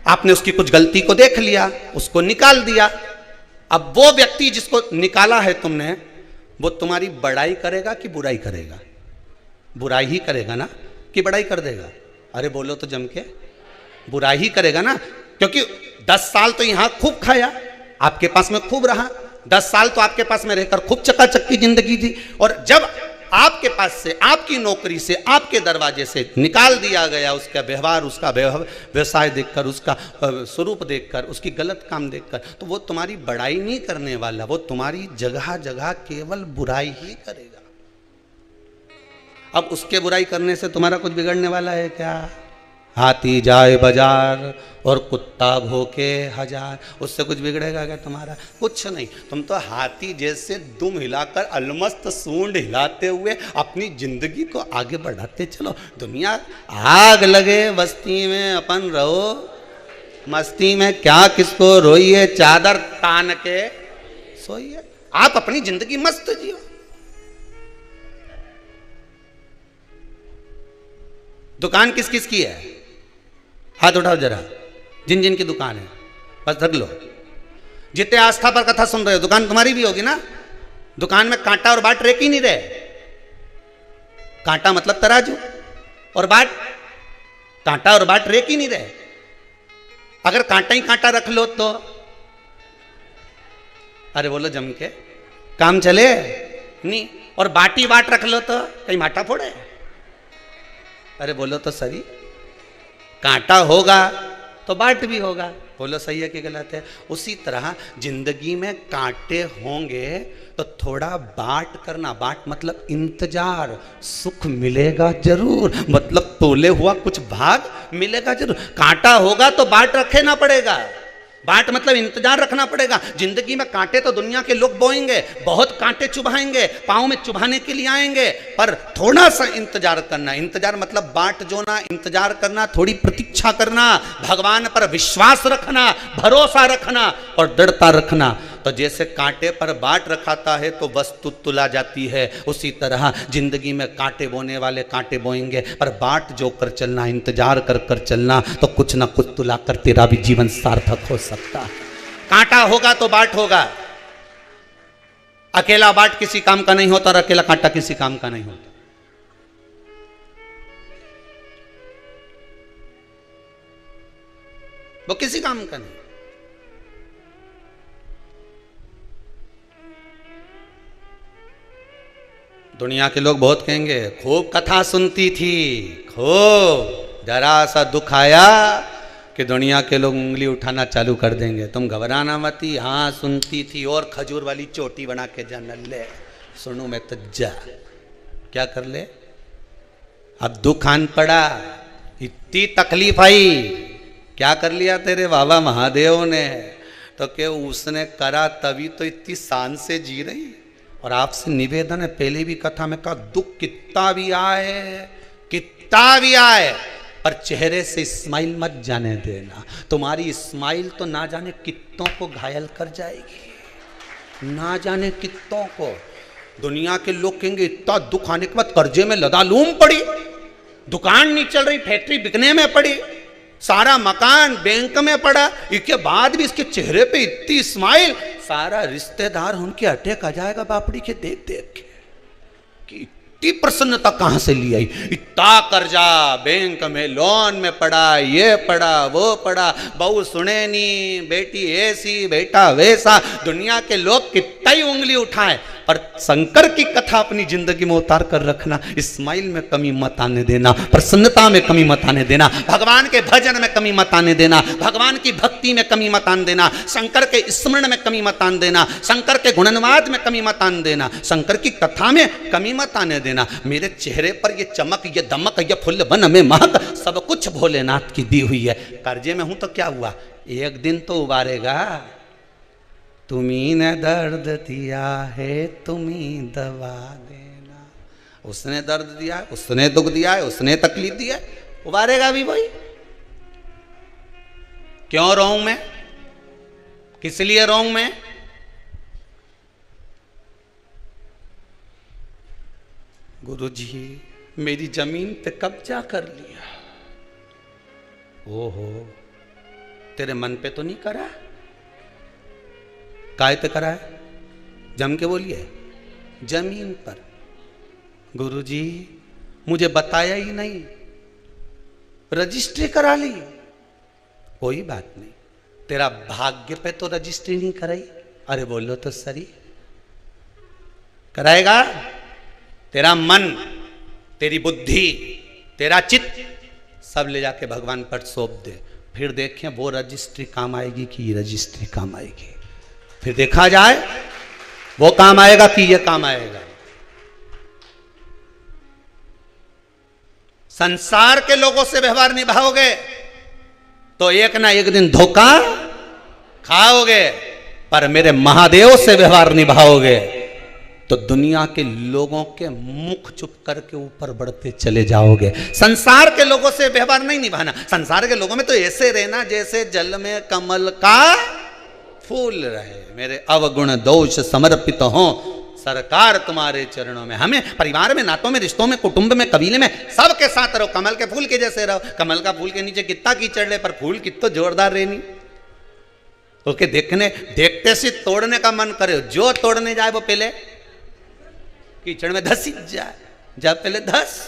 Speaker 1: आपने उसकी कुछ गलती को देख लिया, उसको निकाल दिया। अब वो व्यक्ति जिसको निकाला है तुमने, वो तुम्हारी बड़ाई करेगा कि बुराई करेगा? बुराई ही करेगा ना, कि बड़ाई कर देगा? अरे बोलो तो जम के, बुराई ही करेगा ना, क्योंकि 10 साल तो यहां खूब खाया, आपके पास में खूब रहा, 10 साल तो आपके पास में रहकर खूब चकाचक की जिंदगी थी, और जब आपके पास से, आपकी नौकरी से, आपके दरवाजे से निकाल दिया गया, उसका व्यवहार, उसका व्यवसाय देखकर, उसका स्वरूप देखकर, उसकी गलत काम देखकर, तो वो तुम्हारी बड़ाई नहीं करने वाला, वो तुम्हारी जगह जगह केवल बुराई ही करेगा। अब उसके बुराई करने से तुम्हारा कुछ बिगड़ने वाला है क्या? हाथी जाए बाजार और कुत्ता भोके 1000, उससे कुछ बिगड़ेगा क्या तुम्हारा? कुछ नहीं। तुम तो हाथी जैसे दुम हिलाकर, अलमस्त सूंड हिलाते हुए अपनी जिंदगी को आगे बढ़ाते चलो। दुनिया आग लगे बस्ती में, अपन रहो मस्ती में, क्या किसको रोइए, चादर तान के सोइए, आप अपनी जिंदगी मस्त जियो। दुकान किस किस की है? हाथ उठाओ जरा, जिन जिन की दुकान है, बस धर लो। जितने आस्था पर कथा सुन रहे हो, दुकान तुम्हारी भी होगी ना। दुकान में कांटा और बाट रेक ही नहीं रहे। कांटा मतलब तराजू, और बाट, कांटा और बाट रेक ही नहीं रहे। अगर कांटा ही कांटा रख लो तो, अरे बोलो जम के, काम चले नहीं। और बाटी बाट रख लो तो कहीं माटा फोड़े? अरे बोलो तो सही, कांटा होगा तो बाट भी होगा। बोलो सही है कि गलत है? उसी तरह जिंदगी में कांटे होंगे तो थोड़ा बाट करना। बाट मतलब इंतजार, सुख मिलेगा जरूर, मतलब तोले हुआ कुछ भाग मिलेगा जरूर। कांटा होगा तो बाट रखे ना पड़ेगा, बाट मतलब इंतजार रखना पड़ेगा। जिंदगी में कांटे तो दुनिया के लोग बोएंगे, बहुत कांटे चुभाएंगे, पाँव में चुभाने के लिए आएंगे, पर थोड़ा सा इंतजार करना। इंतजार मतलब बाट जोना, इंतजार करना, थोड़ी प्रतीक्षा करना, भगवान पर विश्वास रखना, भरोसा रखना और दृढ़ता रखना। तो जैसे कांटे पर बाट रखाता है तो वस्तु तुला जाती है, उसी तरह जिंदगी में कांटे बोने वाले कांटे बोएंगे, पर बाट जो कर चलना, इंतजार कर कर चलना, तो कुछ ना कुछ तुला कर तेरा भी जीवन सार्थक हो सकता है। कांटा होगा तो बाट होगा। अकेला बाट किसी काम का नहीं होता और अकेला कांटा किसी काम का नहीं होता। वो किसी काम का नहीं। दुनिया के लोग बहुत कहेंगे खूब कथा सुनती थी, खूब, जरा सा दुख आया कि दुनिया के लोग उंगली उठाना चालू कर देंगे। तुम घबराना मती, हाँ सुनती थी, और खजूर वाली चोटी बना के जा, नल्ले सुनू मैं तो जा, क्या कर ले? अब दुख आन पड़ा, इतनी तकलीफ आई, क्या कर लिया तेरे बाबा महादेव ने? तो क्या उसने करा तभी तो इतनी शान से जी रही। और आपसे निवेदन है, पहले भी कथा में कहा, दुख कितना भी आए, कितना भी आए, पर चेहरे से स्माइल मत जाने देना। तुम्हारी स्माइल तो ना जाने कितनों को घायल कर जाएगी, ना जाने कितनों को। दुनिया के लोग कहेंगे इतना दुख आने के बाद कर्जे में लदालूम पड़ी, दुकान नहीं चल रही, फैक्ट्री बिकने में पड़ी, सारा मकान बैंक में पड़ा, इसके बाद भी इसके चेहरे पे इतनी स्माइल, सारा रिश्तेदार उनके अटैक आ जाएगा बापड़ी के देख देख के कि इतनी प्रसन्नता कहां से ली आई। इतना कर्जा बैंक में लोन में पड़ा, ये पड़ा वो पड़ा, बहू सुने नहीं, बेटी ऐसी बेटा वैसा, दुनिया के लोग कितना ही उंगली उठाए, पर शंकर की कथा अपनी जिंदगी में उतार कर रखना। स्माइल में कमी मत आने देना, प्रसन्नता में कमी मत आने देना, भगवान के भजन में कमी मत आने देना, भगवान की भक्ति में कमी मत आने देना, शंकर के स्मरण में कमी मत आने देना, शंकर के गुणनवाद में कमी मत आने देना, शंकर की कथा में कमी मत आने देना। मेरे चेहरे पर ये चमक, ये दमक, ये फुल बन में महक, सब कुछ भोलेनाथ की दी हुई है। कर्जे में हूं तो क्या हुआ, एक दिन तो उबारेगा। तुम्ही ने दर्द दिया है, तुम्ही दवा देना। उसने दर्द दिया है, उसने दुख दिया है, उसने तकलीफ दी है, उबारेगा भी वही। क्यों रोऊं मैं, किस लिए रोऊं मैं? गुरुजी मेरी जमीन पे कब्जा कर लिया। ओहो, तेरे मन पे तो नहीं करा, काय पे करा है? जम के बोलिए, जमीन पर। गुरुजी मुझे बताया ही नहीं, रजिस्ट्री करा ली। कोई बात नहीं, तेरा भाग्य पे तो रजिस्ट्री नहीं कराई। अरे बोलो तो सही, कराएगा? तेरा मन, तेरी बुद्धि, तेरा चित्त सब ले जाके भगवान पर सौंप दे, फिर देखें वो रजिस्ट्री काम आएगी कि ये रजिस्ट्री काम आएगी। फिर देखा जाए वो काम आएगा कि ये काम आएगा। संसार के लोगों से व्यवहार निभाओगे तो एक ना एक दिन धोखा खाओगे, पर मेरे महादेव से व्यवहार निभाओगे तो दुनिया के लोगों के मुख चुप करके ऊपर बढ़ते चले जाओगे। संसार के लोगों से व्यवहार नहीं निभाना। संसार के लोगों में तो ऐसे रहना जैसे जल में कमल का फूल रहे। मेरे अवगुण दोष समर्पित हो सरकार तुम्हारे चरणों में। हमें परिवार में, नातों में, रिश्तों में, कुटुंब में, कबीले में सबके साथ रहो, कमल के फूल के जैसे रहो। कमल का फूल के नीचे कितना कीचड़ ले, पर फूल कितना जोरदार रहनी। उसके देखते से तोड़ने का मन करे, जो तोड़ने जाए वो पहले कीचड़ में धस जाए, जा पहले धस।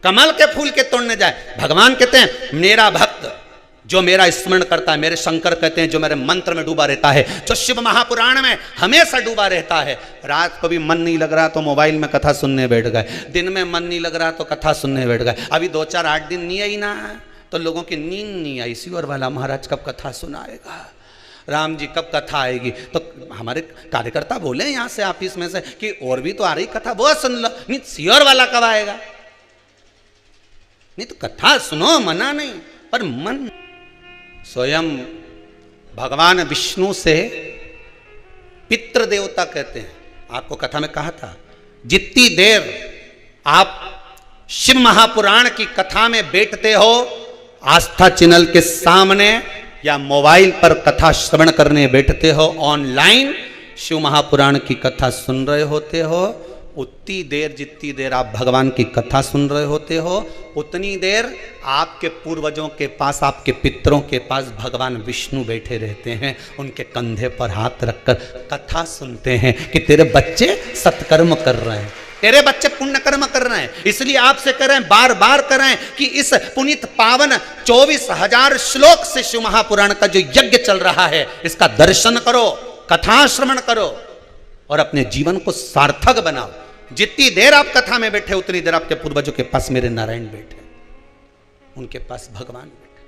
Speaker 1: कमल के फूल के तोड़ने जाए। भगवान कहते हैं मेरा भक्त जो मेरा स्मरण करता है, मेरे शंकर कहते हैं जो मेरे मंत्र में डूबा रहता है, जो शिव महापुराण में हमेशा डूबा रहता है। रात को भी मन नहीं लग रहा तो मोबाइल में कथा सुनने बैठ गए, दिन में मन नहीं लग रहा तो कथा सुनने बैठ गए। अभी 2-4-8 दिन नहीं आई ना तो लोगों की नींद नहीं आई। शिवर वाला महाराज कब कथा सुनाएगा, राम जी कब कथा आएगी। तो हमारे कार्यकर्ता बोले यहाँ से ऑफिस में से कि और भी तो आ रही कथा, वो सुन लो। नहीं, शिवर वाला कब आएगा? नहीं तो कथा सुनो, मना नहीं, पर मन। स्वयं भगवान विष्णु से पितृ देवता कहते हैं। आपको कथा में कहा था, जितनी देर आप शिव महापुराण की कथा में बैठते हो, आस्था चैनल के सामने या मोबाइल पर कथा श्रवण करने बैठते हो, ऑनलाइन शिव महापुराण की कथा सुन रहे होते हो, उतनी देर जितनी देर आप भगवान की कथा सुन रहे होते हो, उतनी देर आपके पूर्वजों के पास, आपके पितरों के पास भगवान विष्णु बैठे रहते हैं। उनके कंधे पर हाथ रखकर कथा सुनते हैं कि तेरे बच्चे सत्कर्म कर रहे हैं, तेरे बच्चे पुण्य कर्म कर रहे हैं। इसलिए आपसे कर रहे हैं, बार बार कर रहे हैं कि इस पुनीत पावन 24,000 श्लोक से शिव महापुराण का जो यज्ञ चल रहा है, इसका दर्शन करो, कथा श्रवण करो और अपने जीवन को सार्थक बनाओ। जितनी देर आप कथा में बैठे उतनी देर आपके पूर्वजों के पास मेरे नारायण बैठे, उनके पास भगवान बैठे।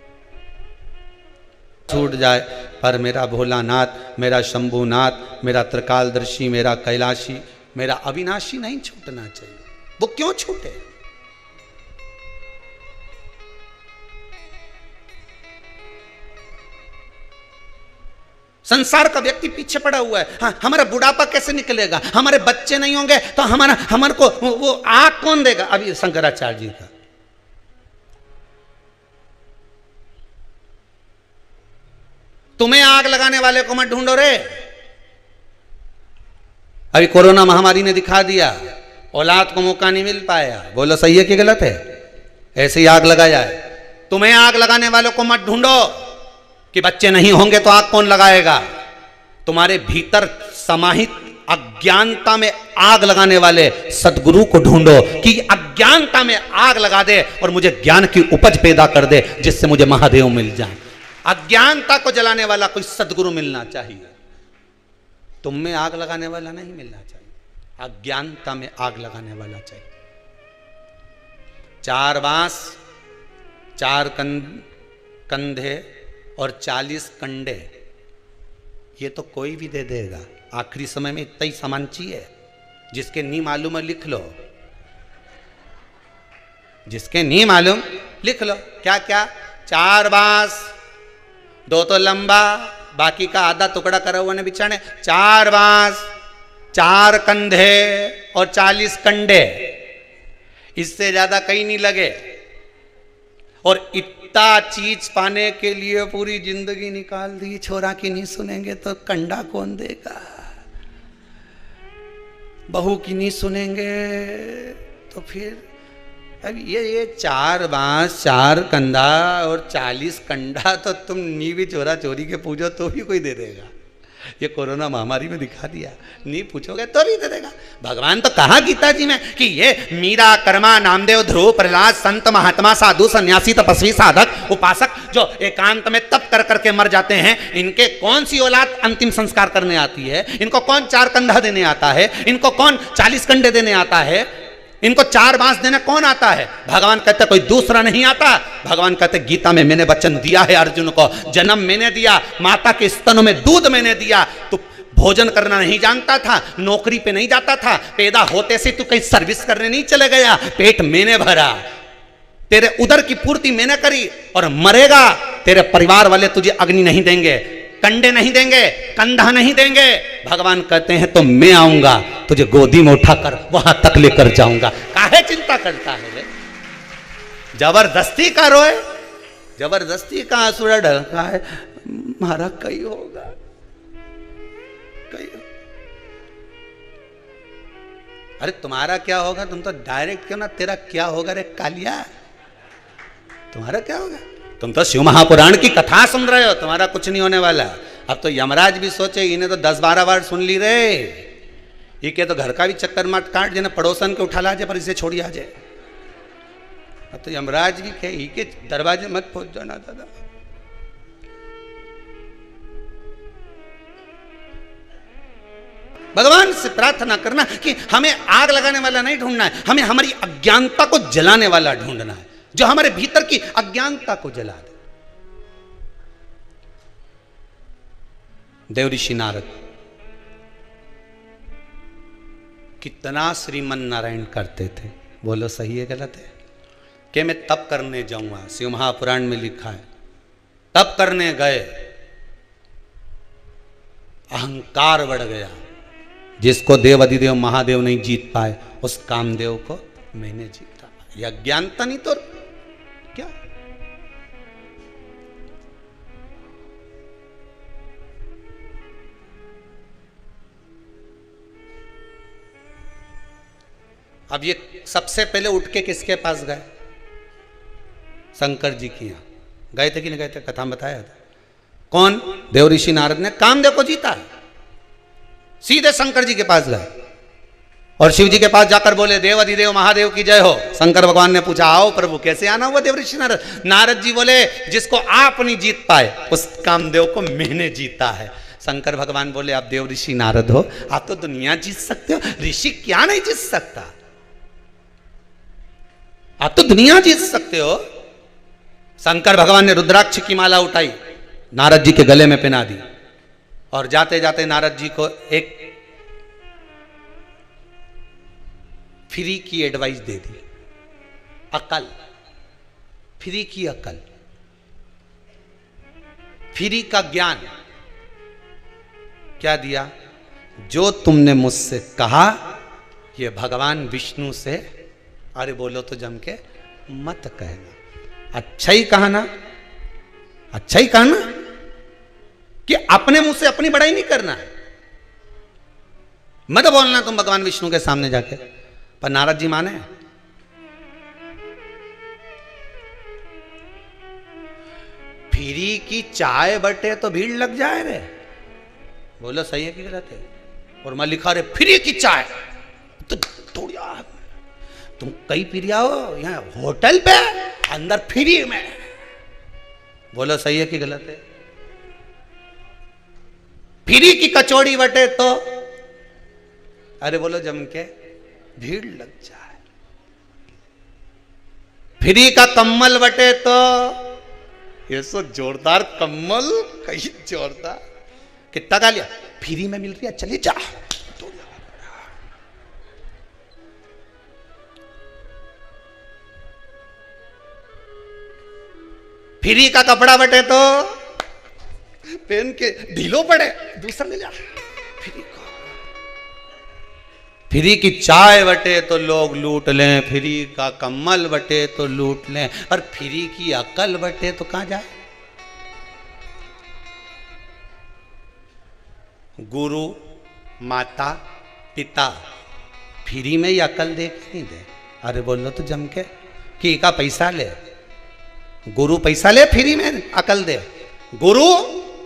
Speaker 1: छूट जाए पर मेरा भोलानाथ, मेरा शंभुनाथ, मेरा त्रिकालदर्शी, मेरा कैलाशी, मेरा अविनाशी नहीं छूटना चाहिए। वो क्यों छूटे? संसार का व्यक्ति पीछे पड़ा हुआ है। हाँ, हमारा बुढ़ापा कैसे निकलेगा, हमारे बच्चे नहीं होंगे तो हमारे को वो आग कौन देगा? अभी शंकराचार्य जी का तुम्हें आग लगाने वाले को मत ढूंढो रे। अभी कोरोना महामारी ने दिखा दिया, औलाद को मौका नहीं मिल पाया। बोलो सही है कि गलत है? ऐसे ही आग लगा जाए। तुम्हें आग लगाने वालों को मत ढूंढो कि बच्चे नहीं होंगे तो आग कौन लगाएगा। तुम्हारे भीतर समाहित अज्ञानता में आग लगाने वाले सदगुरु को ढूंढो कि अज्ञानता में आग लगा दे और मुझे ज्ञान की उपज पैदा कर दे, जिससे मुझे महादेव मिल जाए। अज्ञानता को जलाने वाला कोई सदगुरु मिलना चाहिए। तुम में आग लगाने वाला नहीं मिलना चाहिए, अज्ञानता में आग लगाने वाला चाहिए। 4 बांस, 4 कंधे और 40 कंडे, ये तो कोई भी दे देगा। आखिरी समय में इतना ही सामान चाहिए। जिसके नहीं मालूम है लिख लो, जिसके नहीं मालूम लिख लो। क्या क्या? 4 बांस, 2 तो लंबा, बाकी का आधा टुकड़ा करा हुआ ने बिछाने। 4 बांस, 4 कंधे और 40 कंडे, इससे ज्यादा कहीं नहीं लगे। और इतना चीज पाने के लिए पूरी जिंदगी निकाल दी। छोरा की नहीं सुनेंगे तो कंडा कौन देगा, बहू की नहीं सुनेंगे तो फिर अब ये 4 बांस, 4 कंधा और 40 कंडा तो तुम नी भी चोरा चोरी के पूछो तो भी कोई दे देगा। ये कोरोना महामारी में दिखा दिया, नहीं पूछोगे तो भी दे देगा। भगवान तो कहा गीता जी में कि ये मीरा, कर्मा, नामदेव, ध्रुव, प्रहलाद, संत, महात्मा, साधु, सन्यासी, तपस्वी, साधक, उपासक जो एकांत में तप कर करके मर जाते हैं, इनके कौन सी औलाद अंतिम संस्कार करने आती है? इनको कौन 4 कंधा देने आता है? इनको कौन 40 कंडे देने आता है? इनको 4 बांस देने कौन आता है? भगवान कहते कोई दूसरा नहीं आता। भगवान कहते गीता में मैंने वचन दिया है अर्जुन को, जन्म मैंने दिया, माता के स्तनों में दूध मैंने दिया। तो भोजन करना नहीं जानता था, नौकरी पे नहीं जाता था, पैदा होते से तू कहीं सर्विस करने नहीं चले गया। पेट मैंने भरा, तेरे उदर की पूर्ति मैंने करी, और मरेगा तेरे परिवार वाले तुझे अग्नि नहीं देंगे, कंडे नहीं देंगे, कंधा नहीं देंगे। भगवान कहते हैं तो मैं आऊंगा, तुझे गोदी में उठाकर वहां तक लेकर जाऊंगा। काहे चिंता करता है? जबरदस्ती का रोए, जबरदस्ती का आंसुड़ा ढलका है। मारा कई होगा, कई। अरे तुम्हारा क्या होगा? तुम तो डायरेक्ट क्यों ना, तेरा क्या होगा रे कालिया? तुम्हारा क्या होगा? तुम तो शिव महापुराण की कथा सुन रहे हो, तुम्हारा कुछ नहीं होने वाला। अब तो यमराज भी सोचे, इन्हें तो 10-12 बार सुन ली रे, ये के तो घर का भी चक्कर मत काट, जिन्हें पड़ोसन के उठा ला जाए पर इसे छोड़ी आ जाए। अब तो यमराज भी कहे ही के दरवाजे मत पहुंच जाना दादा। भगवान से प्रार्थना करना कि हमें आग लगाने वाला नहीं ढूंढना है, हमें हमारी अज्ञानता को जलाने वाला ढूंढना है, जो हमारे भीतर की अज्ञानता को जला दे। देव ऋषि नारद कितना श्रीमन नारायण करते थे। बोलो सही है गलत है? कि मैं तप करने जाऊंगा, शिव महापुराण में लिखा है। तप करने गए, अहंकार बढ़ गया। जिसको देव अधिदेव महादेव नहीं जीत पाए, उस कामदेव को मैंने जीता। यह अज्ञानता नहीं तो क्या? अब ये सबसे पहले उठ के किसके पास गए? शंकर जी के यहां गए थे कि नहीं गए थे? कथा में बताया था। कौन? देव ऋषि नारद ने कामदेव को जीता। सीधे शंकर जी के पास गए और शिव जी के पास जाकर बोले देव अधिदेव महादेव की जय हो। शंकर भगवान ने पूछा आओ प्रभु कैसे आना हुआ देव ऋषि नारद? नारद जी बोले जिसको आप नहीं जीत पाए, उस कामदेव को मैंने जीता है। शंकर भगवान बोले आप देव ऋषि नारद हो, आप तो दुनिया जीत सकते हो, ऋषि क्या नहीं जीत सकता? आप तो दुनिया जीत सकते हो। शंकर भगवान ने रुद्राक्ष की माला उठाई, नारद जी के गले में पहना दी, और जाते जाते नारद जी को एक फ्री की एडवाइस दे दी। अकल, फ्री की अकल, फ्री का ज्ञान क्या दिया? जो तुमने मुझसे कहा ये भगवान विष्णु से, अरे बोलो तो जम के मत कहना, अच्छा ही कहा ना, अच्छा ही कहा ना। कि अपने मुंह से अपनी बड़ाई नहीं करना है, मत बोलना तुम भगवान विष्णु के सामने जाके। पर नारद जी माने, फ्री की चाय बटे तो भीड़ लग जाए रे। बोलो सही है कि गलत है? और मैं लिखा रे फ्री की चाय तो थोड़ी तुम कहीं पी रहा हो यहाँ होटल पे अंदर फ्री में। बोलो सही है कि गलत है? फ्री की कचौड़ी बटे तो अरे बोलो जम के भीड़ लग जाए। फ्री का कम्बल बटे तो ये सो जोरदार कम्बल, कहीं जोरदार। कितना का लिया? फ्री में मिल रही है, चली जा। फ्री का कपड़ा बटे तो पहन के ढीलो पड़े, दूसरा ले जा। फ्री को, फ्री की चाय बटे तो लोग लूट लें, फ्री का कम्बल बटे तो लूट लें, और फ्री की अकल बटे तो कहां जाए? गुरु माता पिता फ्री में ही अकल दे के नहीं दे। अरे बोलो तो जम के कि का पैसा ले, गुरु पैसा ले फ्री में अकल दे। गुरु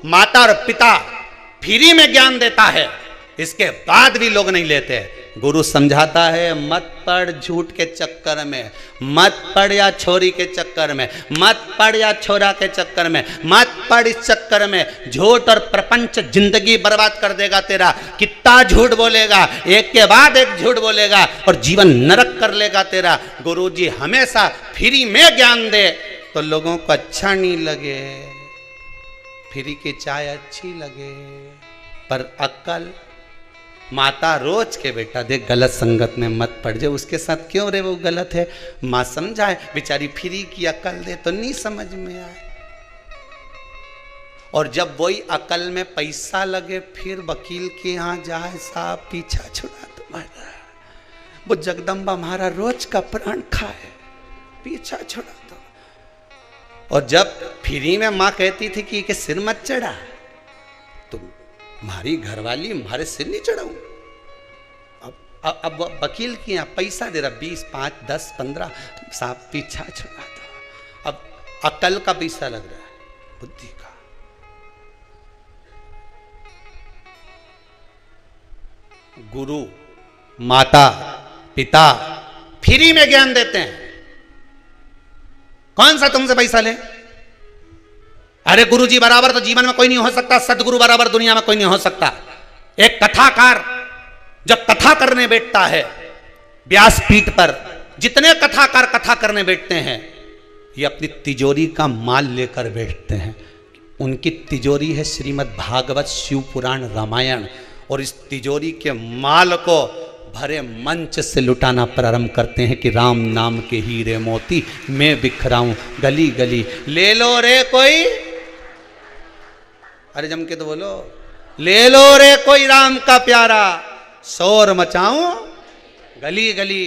Speaker 1: माता और पिता फ्री में ज्ञान देता है, इसके बाद भी लोग नहीं लेते। गुरु समझाता है मत पड़ झूठ के चक्कर में, मत पड़ या छोरी के चक्कर में, मत पड़ या छोरा के चक्कर में, मत पड़ इस चक्कर में। झूठ और प्रपंच जिंदगी बर्बाद कर देगा तेरा। कितना झूठ बोलेगा, एक के बाद एक झूठ बोलेगा और जीवन नरक कर लेगा तेरा। गुरु जी हमेशा फ्री में ज्ञान दे तो लोगों को अच्छा नहीं लगे, फ्री की चाय अच्छी लगे, पर अक्ल माता रोज के बेटा देख गलत संगत में मत पड़ जाए। उसके साथ क्यों रे वो गलत है, माँ समझाए, बेचारी फ्री की अकल दे तो नहीं समझ में आए। और जब वही अकल में पैसा लगे फिर वकील के यहाँ जाए, साहब पीछा छुड़ा तुम्हारा, वो जगदम्बा हमारा रोज का प्राण खाए, पीछा छुड़ा दो। और जब फ्री में माँ कहती थी कि सिर मत चढ़ा, तो हमारी घरवाली हमारे सिर नहीं चढ़ाऊं। अब वकील के यहाँ पैसा दे रहा 20, 5, 10, 15, साहब पीछा छुड़ा दो। अब अकल का पैसा लग रहा है, बुद्धि का। गुरु माता पिता फ्री में ज्ञान देते हैं, कौन सा तुमसे पैसा ले? अरे गुरुजी बराबर तो जीवन में कोई नहीं हो सकता, सदगुरु बराबर दुनिया में कोई नहीं हो सकता। एक कथाकार जब कथा करने बैठता है व्यासपीठ पर, जितने कथाकार कथा करने बैठते हैं ये अपनी तिजोरी का माल लेकर बैठते हैं। उनकी तिजोरी है श्रीमद् भागवत, शिव पुराण, रामायण, और इस तिजोरी के माल को भरे मंच से लुटाना प्रारंभ करते हैं कि राम नाम के हीरे मोती मैं बिखराऊं गली गली, ले लो रे कोई, अरे जम के तो बोलो, ले लो रे कोई राम का प्यारा, शोर मचाऊं गली गली।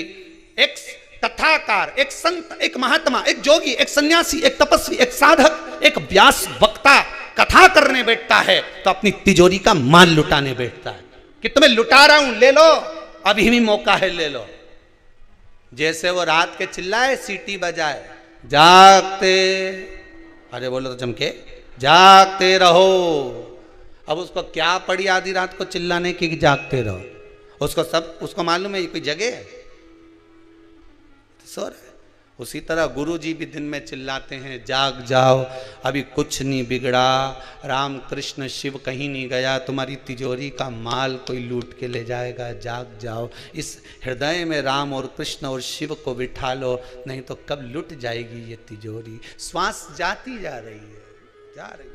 Speaker 1: एक कथाकार, एक संत, एक महात्मा, एक जोगी, एक सन्यासी, एक तपस्वी, एक साधक, एक व्यास वक्ता कथा करने बैठता है तो अपनी तिजोरी का माल लुटाने बैठता है कि तुम्हें लुटा रहा हूं, ले लो, अभी भी मौका है, ले लो। जैसे वो रात के चिल्लाए, सीटी बजाए, जागते, अरे बोलो तो चमके, जागते रहो। अब उसको क्या पड़ी आधी रात को चिल्लाने की कि जागते रहो? उसको मालूम है ये कोई जगह है, सो रहा है। उसी तरह गुरु जी भी दिन में चिल्लाते हैं, जाग जाओ, अभी कुछ नहीं बिगड़ा, राम कृष्ण शिव कहीं नहीं गया, तुम्हारी तिजोरी का माल कोई लूट के ले जाएगा, जाग जाओ। इस हृदय में राम और कृष्ण और शिव को बिठा लो, नहीं तो कब लुट जाएगी ये तिजोरी। श्वास जाती जा रही है, जा रही है,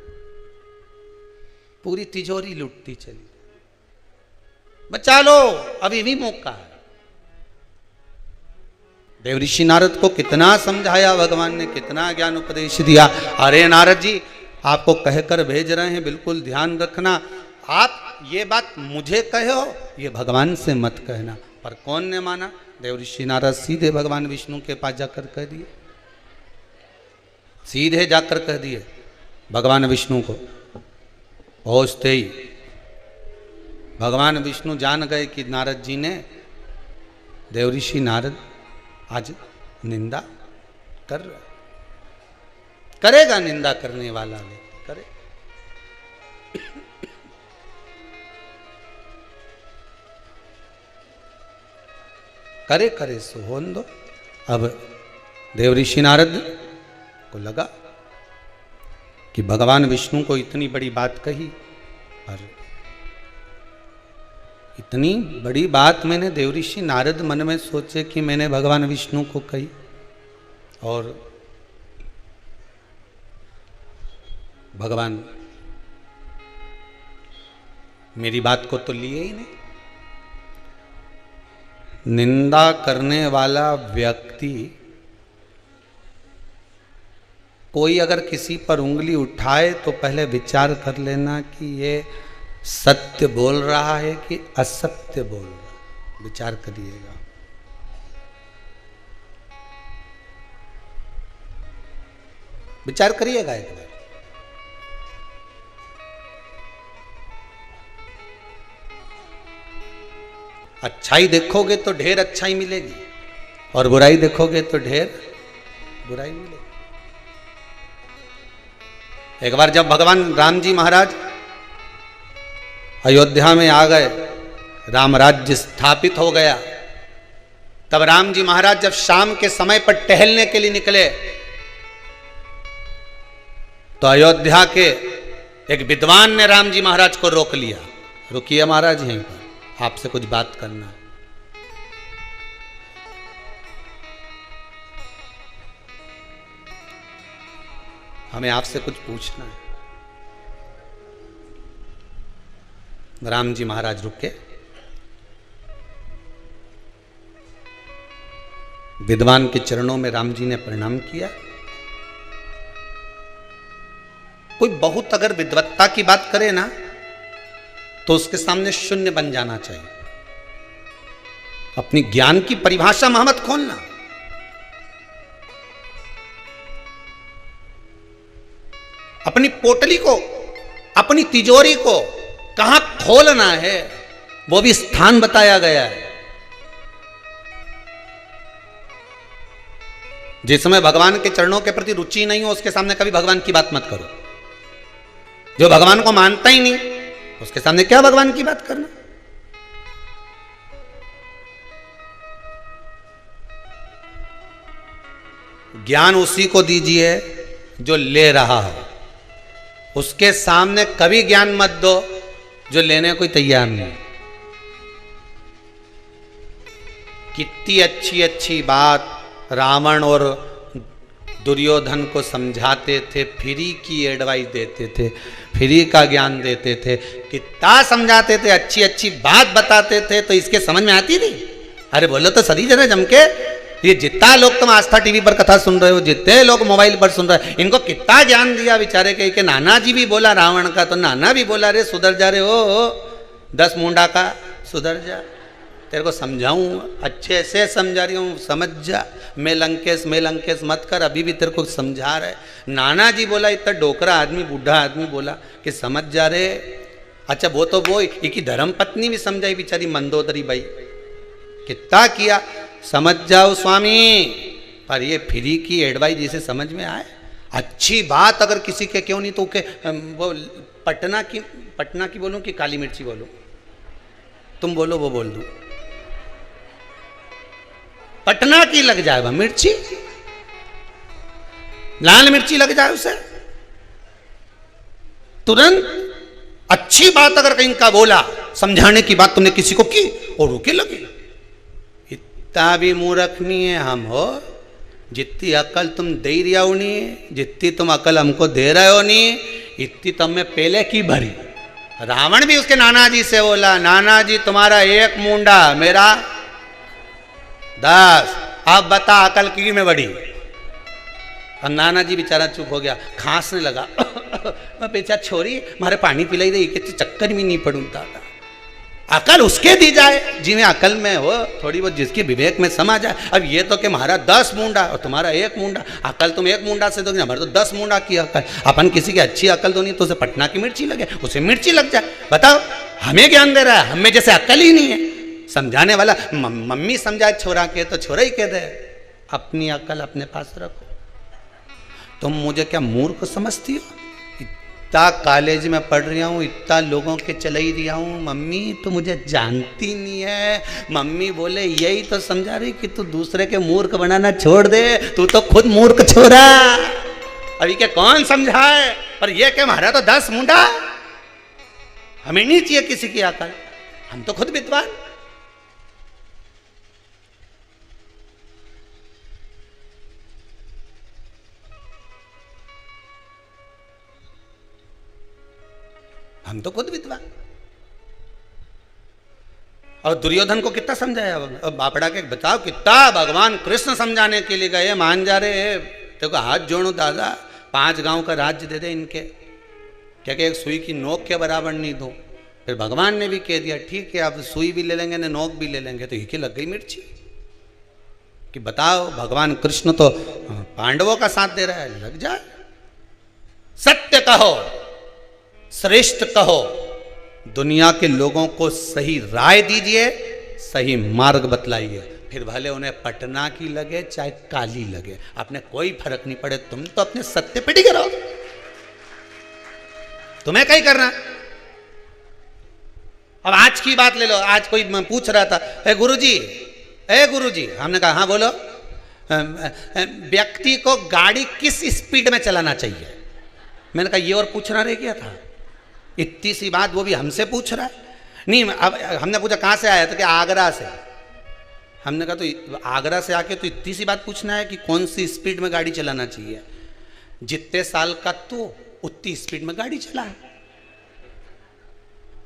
Speaker 1: पूरी तिजोरी लुटती चली। बचा लो, अभी भी मौका है। देव ऋषि नारद को कितना समझाया भगवान ने, कितना ज्ञान उपदेश दिया। अरे नारद जी आपको कहकर भेज रहे हैं, बिल्कुल ध्यान रखना, आप ये बात मुझे कहो, ये भगवान से मत कहना। पर कौन ने माना? देव ऋषि नारद सीधे भगवान विष्णु के पास जाकर कह दिए, सीधे जाकर कह दिए भगवान विष्णु को। पहुंचते ही भगवान विष्णु जान गए कि नारद जी ने, देवऋषि नारद आज निंदा कर रहा, करेगा निंदा करने वाला ने करे। करे करे सो होन दो। अब देवऋषि नारद को लगा कि भगवान विष्णु को इतनी बड़ी बात कही, और इतनी बड़ी बात मैंने देवऋषि नारद मन में सोचे कि मैंने भगवान विष्णु को कही, और भगवान मेरी बात को तो लिए ही नहीं। निंदा करने वाला व्यक्ति, कोई अगर किसी पर उंगली उठाए तो पहले विचार कर लेना कि ये सत्य बोल रहा है कि असत्य बोल रहा है, विचार करिएगा। विचार करिएगा एक बार। अच्छाई देखोगे तो ढेर अच्छाई मिलेगी, और बुराई देखोगे तो ढेर बुराई मिलेगी। एक बार जब भगवान राम जी महाराज अयोध्या में आ गए, राम राज्य स्थापित हो गया, तब राम जी महाराज जब शाम के समय पर टहलने के लिए निकले तो अयोध्या के एक विद्वान ने राम जी महाराज को रोक लिया। रुकिए महाराज, यहीं पर आपसे कुछ बात करना है। हमें आपसे कुछ पूछना है। राम जी महाराज रुके, विद्वान के चरणों में राम जी ने प्रणाम किया। कोई बहुत अगर विद्वत्ता की बात करे ना तो उसके सामने शून्य बन जाना चाहिए। अपनी ज्ञान की परिभाषा में मत खोलना। अपनी पोटली को, अपनी तिजोरी को कहां खोलना है वो भी स्थान बताया गया है। जिस समय भगवान के चरणों के प्रति रुचि नहीं हो उसके सामने कभी भगवान की बात मत करो। जो भगवान को मानता ही नहीं उसके सामने क्या भगवान की बात करना। ज्ञान उसी को दीजिए जो ले रहा हो, उसके सामने कभी ज्ञान मत दो जो लेने कोई तैयार नहीं। कितनी अच्छी अच्छी बात रावण और दुर्योधन को समझाते थे, फ्री की एडवाइस देते थे, फ्री का ज्ञान देते थे, कितना समझाते थे, अच्छी अच्छी बात बताते थे, तो इसके समझ में आती थी। अरे बोलो तो सही जरा जम के। ये जितना लोग तुम आस्था टीवी पर कथा सुन रहे हो, जितने लोग मोबाइल पर सुन रहे हो, इनको कितना ज्ञान दिया बेचारे के नाना जी भी बोला रावण का, तो नाना भी बोला रे सुधर जा रे ओ 10 मुंडा का सुधर जा, तेरे को समझाऊं, अच्छे से समझा रही हूँ, समझ जा, मैं लंकेश मत कर, अभी भी तेरे को समझा रहे। नाना जी बोला, इतना डोकरा आदमी, बूढ़ा आदमी बोला कि समझ जा रे। अच्छा वो तो वो एक धर्म पत्नी भी समझाई बेचारी मंदोदरी बाई, कितना किया, समझ जाओ स्वामी। पर ये फ्री की एडवाइस जिसे समझ में आए, अच्छी बात अगर किसी के क्यों नहीं तो के वो पटना की बोलूं कि काली मिर्ची बोलूं, तुम बोलो वो बोल दूं। पटना की लग जाए वह मिर्ची, लाल मिर्ची लग जाए उसे तुरंत। अच्छी बात अगर कहीं का बोला, समझाने की बात तुमने किसी को की और रुके लगे। इतना भी मूर्ख नहीं है हम हो, जितनी अकल तुम दे रही हो नहीं, जितनी तुम अकल हमको दे रहे हो नहीं, इतनी तुम में पहले की भरी। रावण भी उसके नाना जी से बोला, नाना जी तुम्हारा 1 मुंडा, मेरा 10, अब बता अकल की में बड़ी। और नाना जी बेचारा चुप हो गया, खांसने लगा। मैं बेचारा छोरी मारे पानी पिलाई रही कि चक्कर में नहीं पड़ूं दादा। अकल उसके दी जाए जिन्हें अकल में हो, थोड़ी बहुत जिसकी विवेक में समा जाए। अब ये तो कि हमारा 10 मुंडा और तुम्हारा 1 मुंडा, अकल तुम 1 मुंडा से दोगे, हमारे तो 10 मुंडा की अकल। अपन किसी की अच्छी अकल तो नहीं, तो उसे पटना की मिर्ची लगे, उसे मिर्ची लग जाए। बताओ, हमें ज्ञान दे रहा है, हमें जैसे अकल ही नहीं है। समझाने वाला मम्मी समझाए छोरा के तो छोरा ही कह दे, अपनी अकल अपने पास रखो। तुम मुझे क्या मूर्ख समझती हो? इतना कॉलेज में पढ़ रहा हूँ, इतना लोगों के चले ही रहा हूँ, मम्मी तो मुझे जानती नहीं है। मम्मी बोले यही तो समझा रही कि तू दूसरे के मूर्ख बनाना छोड़ दे, तू तो खुद मूर्ख छोरा। अभी के कौन समझाए? पर ये कि हमारा तो 10 मुंडा, हमें नहीं चाहिए किसी की अकल, हम तो खुद विद्वान। हम तो खुद विद्वान। और दुर्योधन को कितना समझाया? अब बापड़ा के बताओ, कितना भगवान कृष्ण समझाने के लिए गए, मान जा रहे हैं। देखो हाथ जोड़ो दादा, 5 गांव का राज्य दे दे इनके, क्या कि एक सुई की नोक के बराबर नहीं दो। फिर भगवान ने भी कह दिया ठीक है, अब सुई भी ले लेंगे ना नोक भी ले लेंगे, तो ही लग गई मिर्ची। कि बताओ, भगवान कृष्ण तो पांडवों का साथ दे रहा है, लग जाए। सत्य कहो, श्रेष्ठ कहो, दुनिया के लोगों को सही राय दीजिए, सही मार्ग बतलाइए, फिर भले उन्हें पटना की लगे चाहे काली लगे, अपने कोई फर्क नहीं पड़े। तुम तो अपने सत्य पे टिके रहो, तुम्हें कहीं करना। अब आज की बात ले लो, आज कोई पूछ रहा था, ए गुरुजी, हमने कहा हाँ बोलो, व्यक्ति को गाड़ी किस स्पीड में चलाना चाहिए? मैंने कहा ये और पूछना रह गया था, इतनी सी बात वो भी हमसे पूछ रहा है। नहीं, अब हमने पूछा कहाँ से आया? तो कि आगरा से। हमने कहा तो आगरा से आके तो इतनी सी बात पूछना है कि कौन सी स्पीड में गाड़ी चलाना चाहिए? जितने साल का तू उतनी स्पीड में गाड़ी चला।